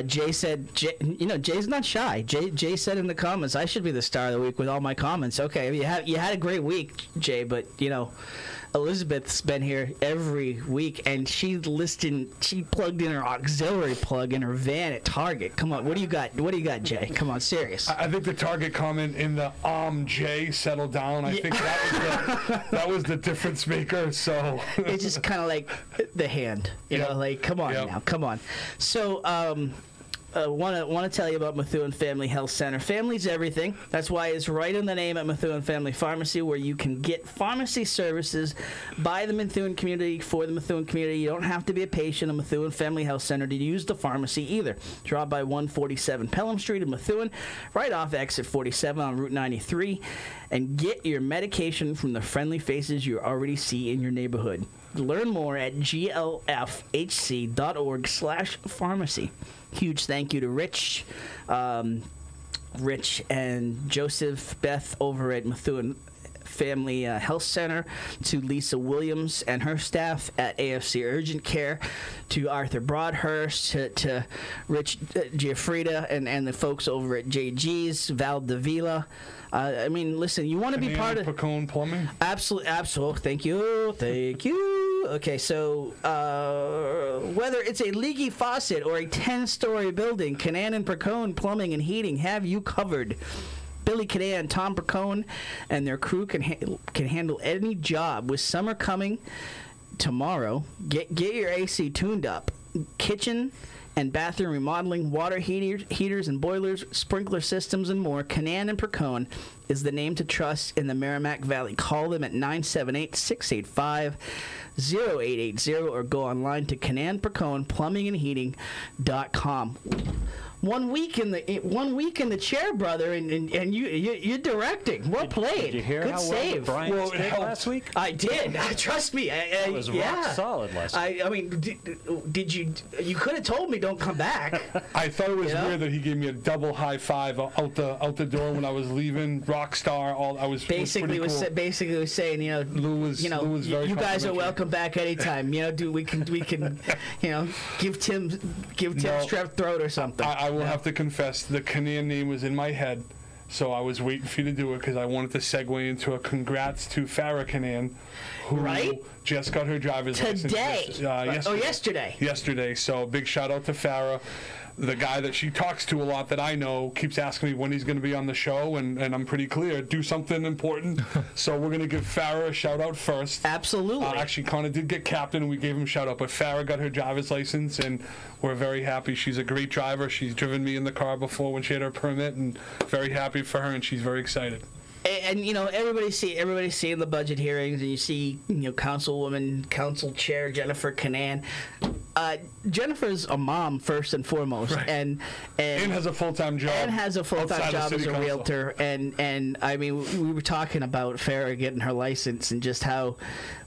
Jay said, Jay's not shy. Jay said in the comments, I should be the star of the week with all my comments. Okay, you had a great week, Jay, but Elizabeth's been here every week, and she plugged in her auxiliary plug in her van at Target. Come on, what do you got, Jay? Come on, serious. I think the Target comment in the Jay settled down. I think that was the difference maker. So it's just kind of like the hand, come on now, come on. So want to tell you about Methuen Family Health Center. Family's everything. That's why it's right in the name at Methuen Family Pharmacy, where you can get pharmacy services by the Methuen community for the Methuen community. You don't have to be a patient of Methuen Family Health Center to use the pharmacy either. Drop by 147 Pelham Street in Methuen, right off exit 47 on Route 93, and get your medication from the friendly faces you already see in your neighborhood. Learn more at glfhc.org/pharmacy. Huge thank you to Rich and Joseph Beth over at Methuen Family Health Center, to Lisa Williams and her staff at AFC Urgent Care, to Arthur Broadhurst, to Rich Giafrida and the folks over at JG's, Val Davila. Listen, you want to be part of Pacone Plumbing? Absolutely. Thank you. Okay, so whether it's a leaky faucet or a 10-story building, Canaan and Pacone Plumbing and Heating have you covered. Billy Canaan, Tom Pacone, and their crew can handle any job. With summer coming tomorrow, get your AC tuned up. Kitchen and bathroom remodeling, water heaters and boilers, sprinkler systems, and more. Canaan and Pacone is the name to trust in the Merrimack Valley. Call them at 978-685-0880 or go online to CananPaconePlumbingandHeating.com. 1 week in the chair, brother, and you're directing. Well played. Did you hear Good how save. well Brian did last week? I did. Trust me. It was rock solid last week. I mean, did you? You could have told me don't come back. I thought it was weird that he gave me a double high five out the door when I was leaving. Rock star. I was basically was pretty cool. Basically was saying, Lou was very you guys are welcome back anytime. We can give Tim strep throat or something. I will have to confess, the Canaan name was in my head, so I was waiting for you to do it because I wanted to segue into a congrats to Farrah Canaan, who just got her driver's license yesterday. Yesterday. So big shout out to Farrah. the guy that she talks to a lot that I know keeps asking me when he's going to be on the show, and I'm pretty clear, do something important. So we're going to give Farrah a shout out first. Absolutely. Actually, Connor did get captain, and we gave him a shout out, but Farrah got her driver's license, and we're very happy. She's a great driver. She's driven me in the car before when she had her permit, and very happy for her, and she's very excited. And you know, everybody's seeing the budget hearings, and you see, you know, Council Chair Jennifer Canan. Jennifer's a mom first and foremost, right. and has a full-time job. And has a full-time job as a council. realtor. And I mean, we were talking about Farrah getting her license, and just how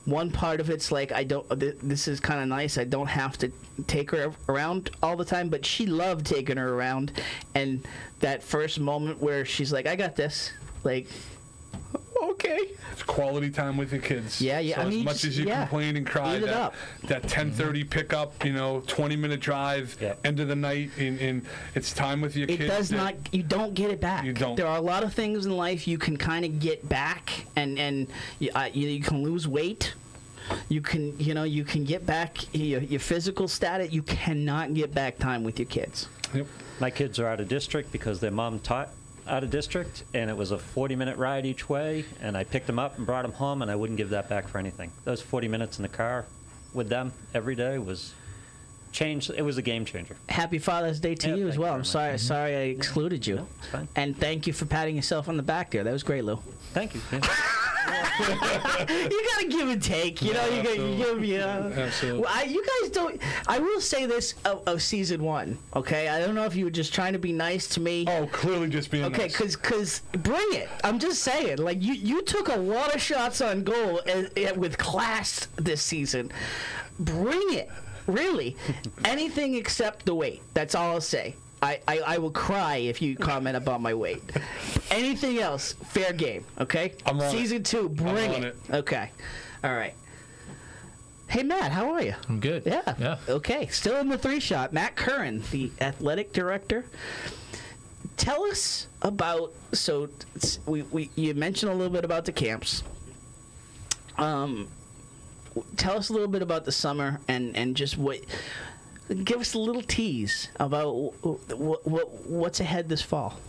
one part of it's like, this is kind of nice. I don't have to take her around all the time, but she loved taking her around. And that first moment where she's like, I got this. Like, okay. It's quality time with your kids. Yeah, yeah. So I mean, as much as you complain and cry, that 10:30 pickup, you know, 20-minute drive, end of the night, and it's time with your kids. It does not. You don't get it back. You don't. There are a lot of things in life you can kind of get back, and you can lose weight. You can get back your physical status. You cannot get back time with your kids. Yep. My kids are out of district because their mom taught out of district, and it was a 40-minute ride each way, and I picked them up and brought them home, and I wouldn't give that back for anything. Those 40 minutes in the car with them every day was changed. It was a game changer. Happy Father's Day to you as well. I'm sorry I excluded you. No, it's fine. And thank you for patting yourself on the back there. That was great, Lou. Thank you. Yeah. You gotta give and take, you know. You gotta give, Absolutely. Well, you guys don't. I will say this of season 1. Okay, I don't know if you were just trying to be nice to me. Oh, clearly just being okay, nice. because bring it. I'm just saying, like you took a lot of shots on goal with class this season. Bring it, really. Anything except the weight. That's all I'll say. I will cry if you comment about my weight. Anything else, fair game, okay? I'm on Season 2, bring it. Okay. All right. Hey, Matt, how are you? I'm good. Yeah. Okay. Still in the 3-shot. Matt Curran, the athletic director. Tell us about, so you mentioned a little bit about the camps. Tell us a little bit about the summer and just give us a little tease about what's ahead this fall.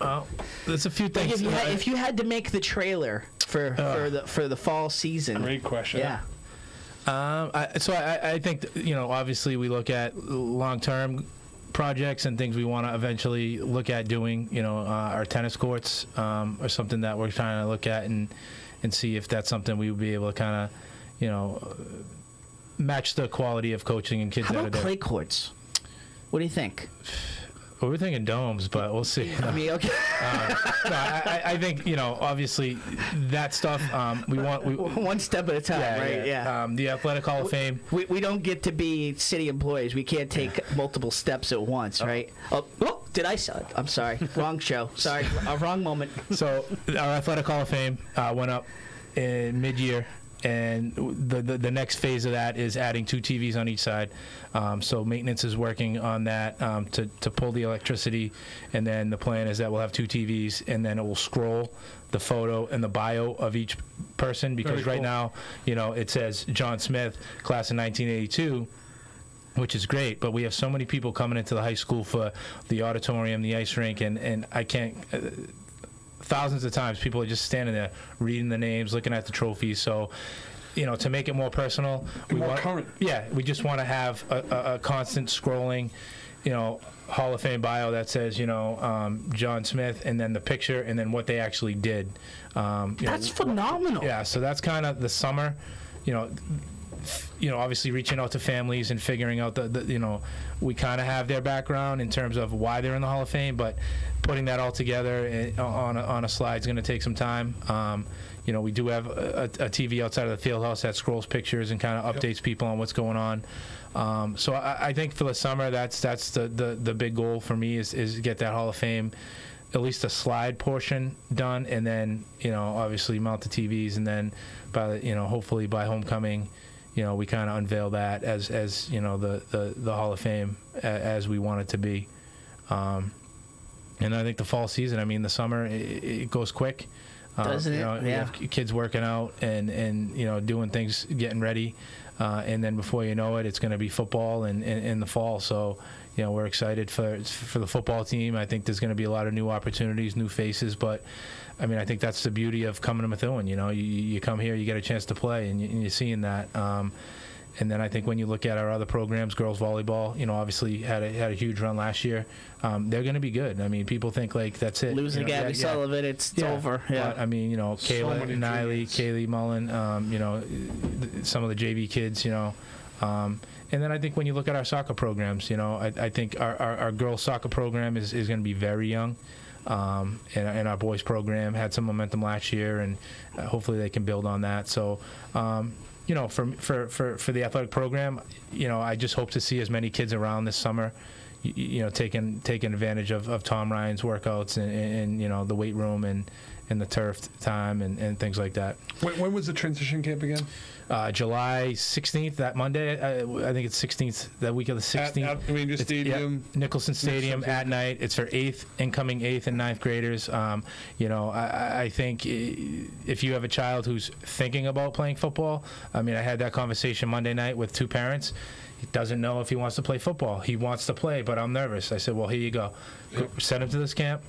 Well, there's a few things. Like if you had to make the trailer for the fall season. Great question. Yeah. I think obviously we look at long-term projects and things we want to eventually look at doing. Our tennis courts are something that we're trying to look at and see if that's something we would be able to kind of match the quality of coaching and kids. How that about are there. clay courts? What do you think? Well, we're thinking domes, but we'll see. I mean, okay. I think obviously that stuff we want one step at a time, right? Yeah. The Athletic Hall of Fame. We don't get to be city employees. We can't take multiple steps at once, right? Oh, did I say it? I'm sorry. Wrong show. Sorry, wrong moment. So our Athletic Hall of Fame went up in mid-year. And the next phase of that is adding 2 TVs on each side. So maintenance is working on that to pull the electricity. And then the plan is that we'll have 2 TVs, and then it will scroll the photo and the bio of each person. Because right now, it says John Smith, class of 1982. Which is great, but we have so many people coming into the high school for the auditorium, the ice rink, and I can't... thousands of times people are just standing there reading the names, looking at the trophies. So, to make it more personal, current. Yeah, we just want to have a constant scrolling, Hall of Fame bio that says, John Smith, and then the picture, and then what they actually did. That's phenomenal. Yeah, so that's kind of the summer, obviously reaching out to families and figuring out we kind of have their background in terms of why they're in the Hall of Fame, but putting that all together on a slide is going to take some time. We do have a TV outside of the field house that scrolls pictures and kind of updates people on what's going on. So I think for the summer, that's the big goal for me is get that Hall of Fame, at least a slide portion done, and then obviously mount the TVs, and then hopefully by homecoming, we kind of unveil that as the Hall of Fame as we want it to be. And I think the fall season, the summer, it goes quick. Doesn't it? You have kids working out and doing things, getting ready. and then before you know it, it's going to be football in the fall. So, we're excited for the football team. I think there's going to be a lot of new opportunities, new faces, but I mean, I think that's the beauty of coming to Methuen. You come here, you get a chance to play, and you're seeing that. And then I think when you look at our other programs, girls volleyball, obviously had a huge run last year. They're going to be good. I mean, people think like that's it. Losing Gabby Sullivan, it's over. Yeah. But, I mean, Kayla, Niley, Kaylee Mullen, some of the JV kids, and then I think when you look at our soccer programs, I think our girls soccer program is going to be very young. And our boys program had some momentum last year, and hopefully they can build on that. So, for the athletic program, I just hope to see as many kids around this summer, taking advantage of Tom Ryan's workouts and the weight room and the turf time and things like that. When was the transition camp again? July 16th, that Monday. I think it's 16th, that week of the 16th. At Ranger Stadium. Yeah, Nicholson Stadium at night. It's for incoming 8th and 9th graders. I think if you have a child who's thinking about playing football, I mean, I had that conversation Monday night with 2 parents. He doesn't know if he wants to play football. He wants to play, but I'm nervous. I said, well, here you go. Send him to this camp.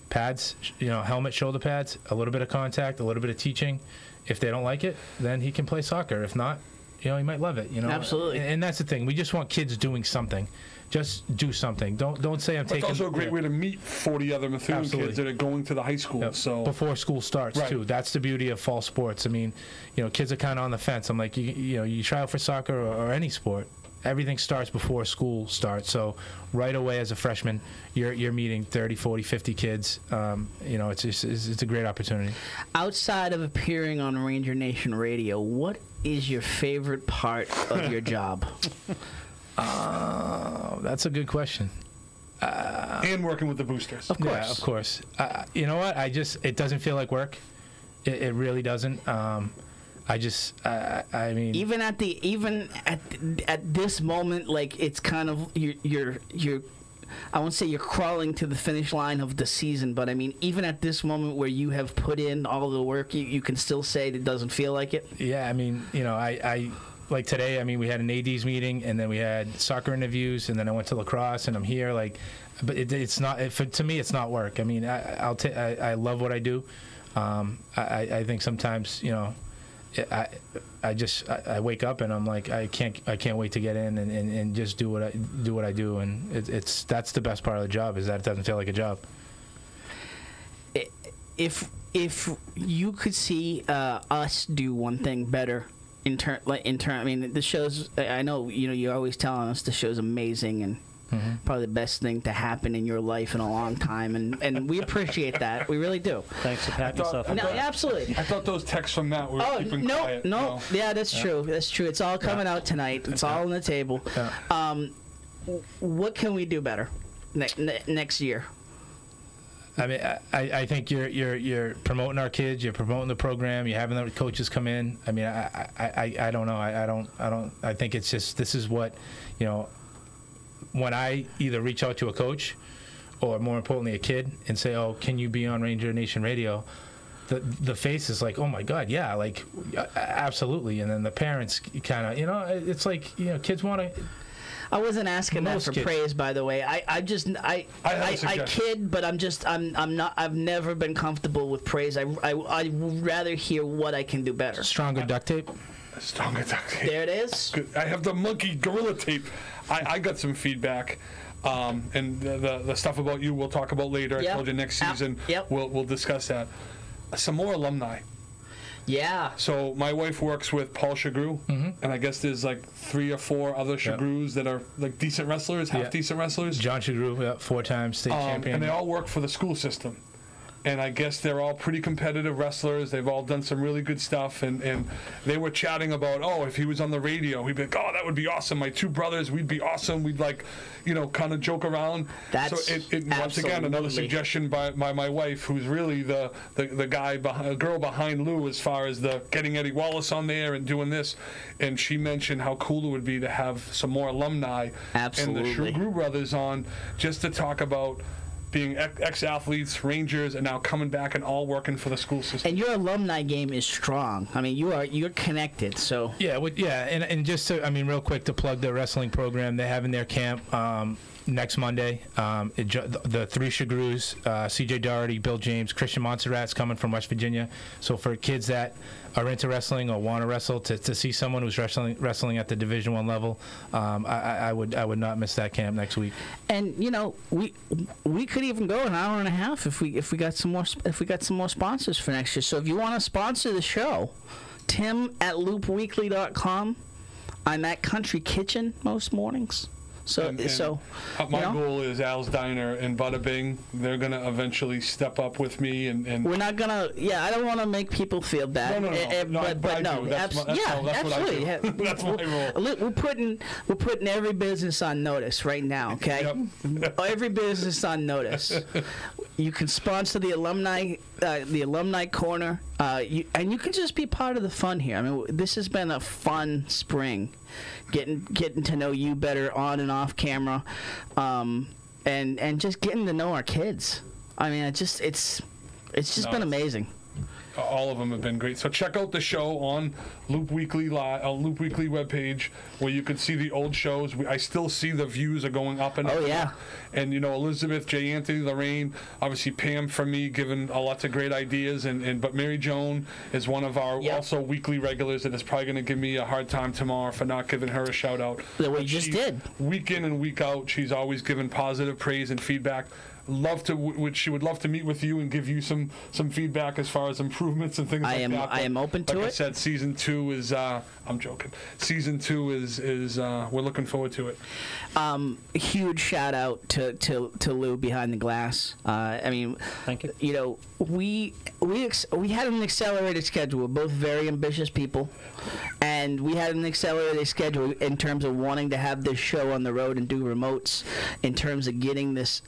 Pads, helmet, shoulder pads, a little bit of contact, a little bit of teaching. If they don't like it, then he can play soccer. If not, he might love it. Absolutely. And that's the thing. We just want kids doing something. Just do something. Don't say I'm taking. It's also a great way to meet 40 other Methuen kids that are going to the high school. Yep. So before school starts too. That's the beauty of fall sports. I mean, kids are kind of on the fence. I'm like, you try out for soccer or any sport. Everything starts before school starts. So right away as a freshman, you're meeting 30, 40, 50 kids. It's a great opportunity. Outside of appearing on Ranger Nation Radio, what is your favorite part of your job? That's a good question. And working with the boosters. Of course. Yeah, of course. You know what? It doesn't feel like work. It really doesn't. I mean, even at this moment, like it's kind of you're I won't say you're crawling to the finish line of the season, but I mean, even at this moment where you have put in all the work, you can still say it doesn't feel like it. Yeah, I mean, I like today. I mean, we had an AD's meeting, and then we had soccer interviews, and then I went to lacrosse, and I'm here. Like, but it's not. To me, it's not work. I mean, I love what I do. I think sometimes, I wake up and I'm like, I can't wait to get in and just do what I do, and that's the best part of the job, is that it doesn't feel like a job. If you could see us do one thing better I mean, the show's, I know you're always telling us the show's amazing and probably the best thing to happen in your life in a long time, and we appreciate that. We really do. Thanks for patting yourself on the back. Absolutely. I thought those texts from Matt were keeping quiet. No. Yeah, that's true. That's true. It's all coming out tonight. It's all on the table. Yeah. What can we do better next year? I mean, I think you're promoting our kids. You're promoting the program. You're having the coaches come in. I mean, I don't know. I think it's just, this is what, when I either reach out to a coach or, more importantly, a kid and say, oh, can you be on Ranger Nation Radio? The face is like, oh my God, yeah, like absolutely. And then the parents kind of, it's like, kids want to. I wasn't asking that for praise, by the way. I kid, but I'm not. I've never been comfortable with praise. I would rather hear what I can do better. Stronger duct tape. Stronger duct tape. There it is. Good. I have the monkey gorilla tape. I got some feedback, and the stuff about you we'll talk about later. Yep. I told you next season. Yep. We'll discuss that. Some more alumni. Yeah. So my wife works with Paul Chagru, and I guess there's like 3 or 4 other Chagrus that are like decent wrestlers, half-decent wrestlers. John Chagru, 4-time state champion. And they all work for the school system. And I guess they're all pretty competitive wrestlers. They've all done some really good stuff. And they were chatting about, oh, if he was on the radio, we'd be like, oh, that would be awesome. My 2 brothers, we'd be awesome. We'd like, kind of joke around. That's so it once again, another suggestion by my wife, who's really the girl behind Lou as far as the getting Eddie Wallace on there and doing this. And she mentioned how cool it would be to have some more alumni and the Chagru brothers on, just to talk about being ex-athletes, Rangers, and now coming back and all working for the school system. And your alumni game is strong. I mean, you're connected. So yeah, and just to, I mean, real quick to plug the wrestling program they have in their camp. Next Monday, the three Shagrews, CJ Doherty, Bill James, Christian Montserrat's coming from West Virginia. So for kids that are into wrestling or want to wrestle, to see someone who's wrestling at the Division I level, I would not miss that camp next week. And you know, we could even go an hour and a half if we got some more sponsors for next year. So if you want to sponsor the show, Tim at loopweekly.com. I'm at Country Kitchen most mornings. So my goal is Al's Diner and Bada Bing. They're gonna eventually step up with me, and we're not gonna. Yeah, I don't want to make people feel bad. But no, absolutely. That's my role. We're putting every business on notice right now. Okay, yep. Every business on notice. You can sponsor the alumni corner, and you can just be part of the fun here. I mean, this has been a fun spring. Getting to know you better on and off camera, and just getting to know our kids. I mean, it's just been amazing. All of them have been great. So check out the show on Loop Weekly Loop Weekly webpage where you can see the old shows. I still see the views are going up and up. Oh yeah. And you know, Elizabeth, J. Anthony, Lorraine, obviously Pam from me giving a lots of great ideas, but Mary Joan is one of our also weekly regulars that is probably going to give me a hard time tomorrow for not giving her a shout out. That we just did. Week in and week out, she's always given positive praise and feedback. She would love to meet with you and give you some feedback as far as improvements and things like that. I am open to it. Like I said, season 2 is I'm joking. Season 2 is we're looking forward to it. Huge shout out to Lou behind the glass. I mean, thank you. You know, we had an accelerated schedule. We're both very ambitious people, and we had an accelerated schedule in terms of wanting to have this show on the road and do remotes, in terms of getting this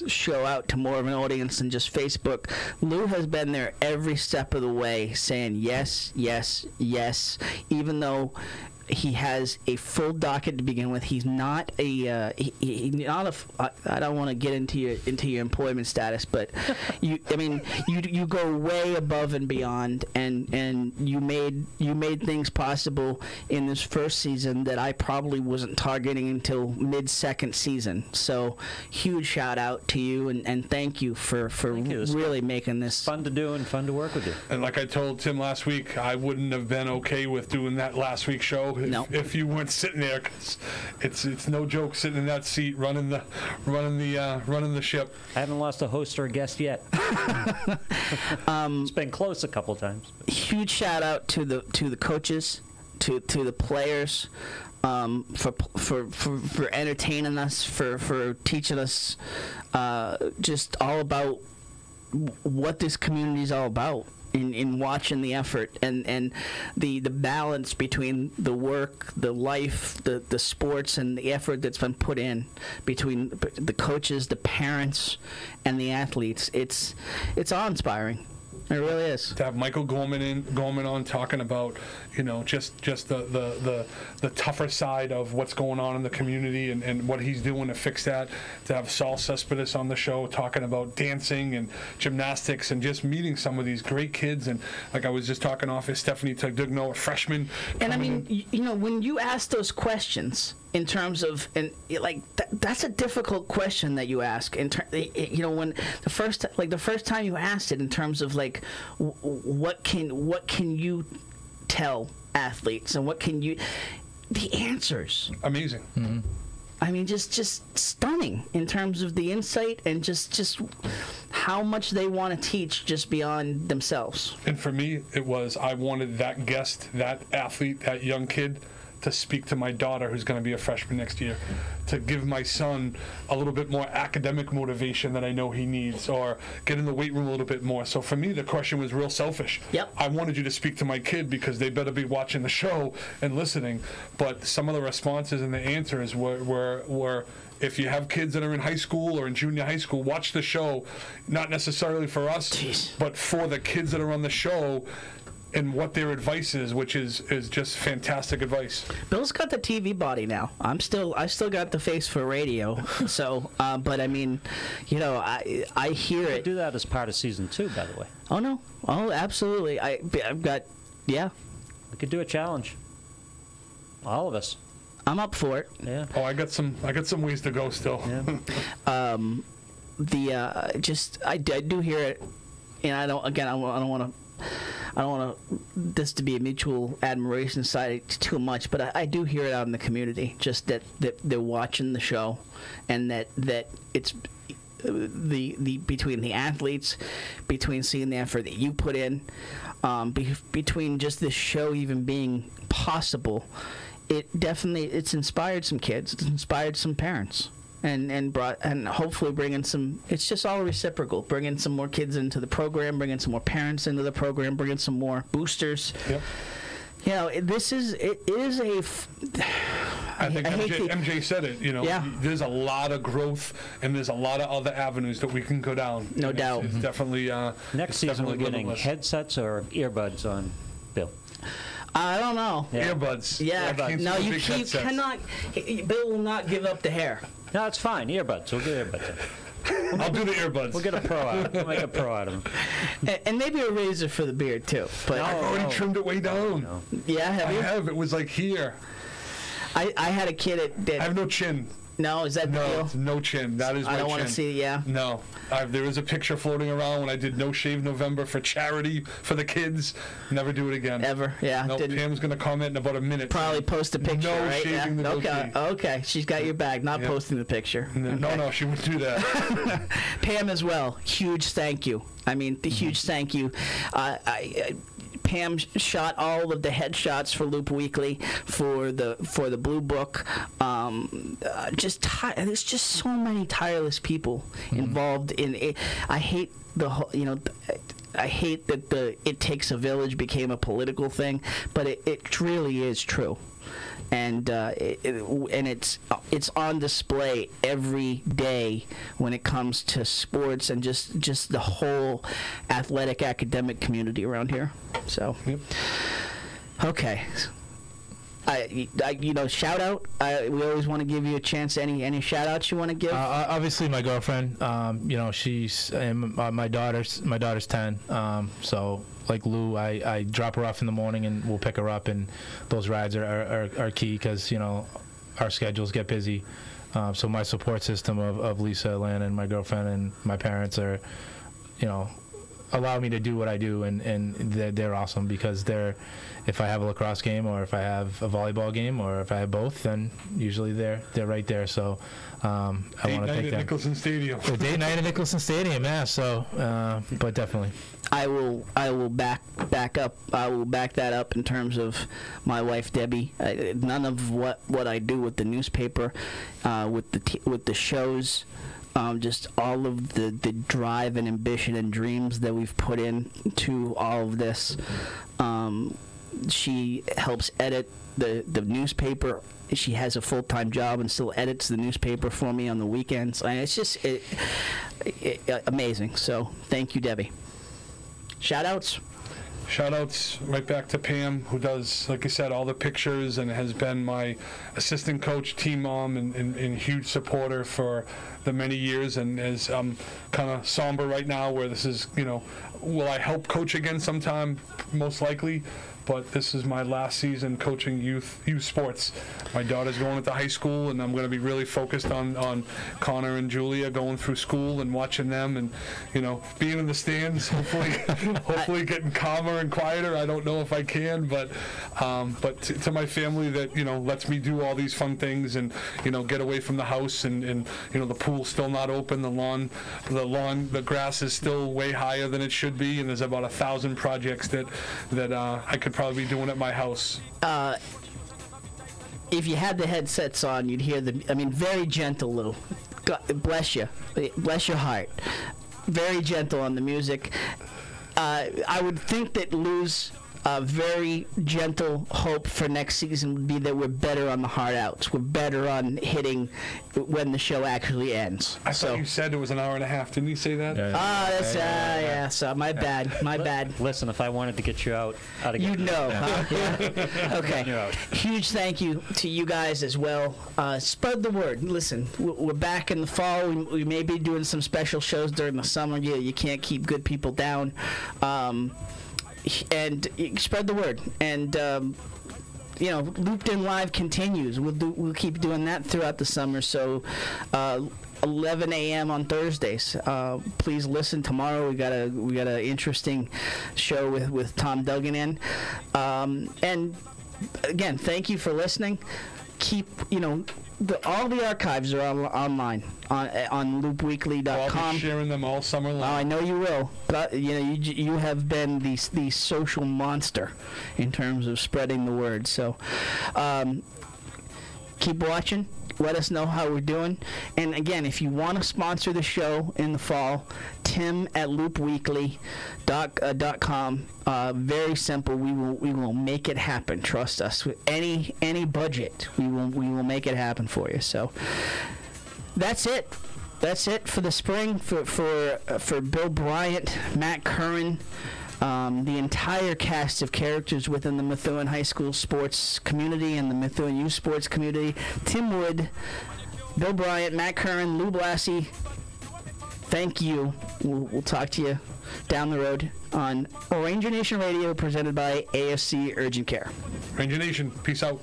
show out to more of an audience than just Facebook. Lou has been there every step of the way, saying yes, yes, yes, even though he has a full docket to begin with. He's not I don't want to get into your employment status, but you go way above and beyond, and you made things possible in this first season that I probably wasn't targeting until mid-second season. So huge shout out to you, and thank you for really making this fun to do and fun to work with you. And like I told Tim last week, I wouldn't have been okay with doing that last week's show if you weren't sitting there, because it's no joke sitting in that seat running the ship. I haven't lost a host or a guest yet. It's been close a couple times. Huge shout out to the coaches, to the players, for entertaining us, for teaching us just all about what this community is all about. In watching the effort and the balance between the work, the life, the sports, and the effort that's been put in between the coaches, the parents, and the athletes, it's awe-inspiring. It really is. To have Michael Gorman on talking about, you know, just the tougher side of what's going on in the community and what he's doing to fix that. To have Saul Cespedes on the show talking about dancing and gymnastics and just meeting some of these great kids. And like I was just talking off of Stephanie Tugdugno, a freshman. And I mean, you know, when you ask those questions in terms of, and like that's a difficult question that you ask. You know, when the first time you asked it, in terms of like, what can you tell athletes, and what can you, the answers, amazing. Mm-hmm. I mean, just stunning in terms of the insight and just how much they want to teach just beyond themselves. And for me, it was, I wanted that guest, that athlete, that young kid to speak to my daughter, who's going to be a freshman next year, to give my son a little bit more academic motivation that I know he needs, or get in the weight room a little bit more. So for me, the question was real selfish. Yep. I wanted you to speak to my kid because they better be watching the show and listening. But some of the responses and the answers were if you have kids that are in high school or in junior high school, watch the show, not necessarily for us, but for the kids that are on the show. and what their advice is, which is just fantastic advice. Bill's got the TV body now. I still got the face for radio. So, but I mean, you know, I hear it. Do that as part of season 2, by the way. Oh no! Oh, absolutely. I've got, yeah. We could do a challenge. All of us. I'm up for it. Yeah. Oh, I got some ways to go still. Yeah. I do hear it, and I don't want this to be a mutual admiration side too much, but I do hear it out in the community, just that they're watching the show, and that it's the between the athletes, between seeing the effort that you put in, between just this show even being possible, it's inspired some kids, it's inspired some parents. And hopefully bringing some. It's just all reciprocal. Bringing some more kids into the program, bringing some more parents into the program, bringing some more boosters. Yep. You know, it is a. I think MJ said it. You know, there's a lot of growth, and there's a lot of other avenues that we can go down. No doubt. It's definitely. Next season, we're getting headsets or earbuds on Bill. I don't know. Yeah. Earbuds. Yeah. No, you cannot. Bill will not give up the hair. No, it's fine. Earbuds. We'll get earbuds. I'll do the earbuds. We'll get a pro out. We'll make a pro out of them. And maybe a razor for the beard too. But I've already trimmed it way down. No. Yeah, have you? I have. It was like here. I had a kid that. I have no chin. No, is that the deal? No chin. That is my chin. I don't want to see. Yeah. No, there is a picture floating around when I did No Shave November for charity for the kids. Never do it again. Ever? Yeah. No, Pam's gonna comment in about a minute. Probably post a picture. No right? shaving the goatee. Okay. She's got your bag. Not posting the picture. No, she wouldn't do that. Pam as well. Huge thank you. I mean, the huge thank you. Pam shot all of the headshots for Loop Weekly, for the Blue Book. There's just so many tireless people involved in it. I hate I hate that It Takes a Village became a political thing, but it really is true. And it's on display every day when it comes to sports and just the whole athletic academic community around here. So, okay. Shout out. We always want to give you a chance. Any shout outs you want to give? Obviously, my girlfriend. She's my daughter's 10. So. Like Lou, I drop her off in the morning and we'll pick her up, and those rides are key because our schedules get busy. So my support system of Lisa, Lana, and my girlfriend and my parents are, allow me to do what I do, and they're awesome because if I have a lacrosse game or if I have a volleyball game or if I have both, then usually they're right there. So I want to thank them. Date night at Nicholson Stadium. Date night at Nicholson Stadium, yeah. So, but definitely. I will back up. I will back that up in terms of my wife Debbie. None of what I do with the newspaper, with the shows, just all of the drive and ambition and dreams that we've put into all of this. She helps edit the newspaper. She has a full-time job and still edits the newspaper for me on the weekends. And it's just amazing. So thank you, Debbie. Shout-outs? Shout-outs right back to Pam, who does, like I said, all the pictures and has been my assistant coach, team mom, and huge supporter for the many years, and is kind of somber right now where this is, will I help coach again sometime? Most likely. But this is my last season coaching youth sports. My daughter's going into high school, and I'm going to be really focused on Connor and Julia going through school and watching them, and being in the stands. Hopefully getting calmer and quieter. I don't know if I can, but to my family that lets me do all these fun things and get away from the house, and the pool's still not open, the grass is still way higher than it should be, and there's about 1,000 projects that I could probably be doing at my house. If you had the headsets on, you'd hear very gentle, Lou. God bless you. Bless your heart. Very gentle on the music. I would think that Lou's very gentle hope for next season would be that we're better on the hard outs. We're better on hitting when the show actually ends. I thought you said it was an hour and a half. Didn't you say that? Yeah. So my bad. Listen, if I wanted to get you out, I'd get you know. Huh? Yeah. Okay. Huge thank you to you guys as well. Spread the word. Listen, we're back in the fall. We may be doing some special shows during the summer. You can't keep good people down. And spread the word. And Looped In Live continues. We'll keep doing that throughout the summer. So 11 a.m. on Thursdays. Please listen tomorrow. We got an interesting show with Tom Duggan in. And again, thank you for listening. Keep all the archives are online on loopweekly.com. I'll be sharing them all summer long. I know you will. But you have been the social monster in terms of spreading the word. So keep watching. Let us know how we're doing. And again, if you want to sponsor the show in the fall, Tim at loopweekly.com. Very simple. We will make it happen. Trust us. With any budget, we will make it happen for you. So that's it. That's it for the spring for Bill Bryant, Matt Curran, the entire cast of characters within the Methuen High School sports community and the Methuen Youth sports community. Tim Wood, Bill Bryant, Matt Curran, Lou Blassie. Thank you. We'll talk to you down the road on Ranger Nation Radio, presented by AFC Urgent Care. Ranger Nation, peace out.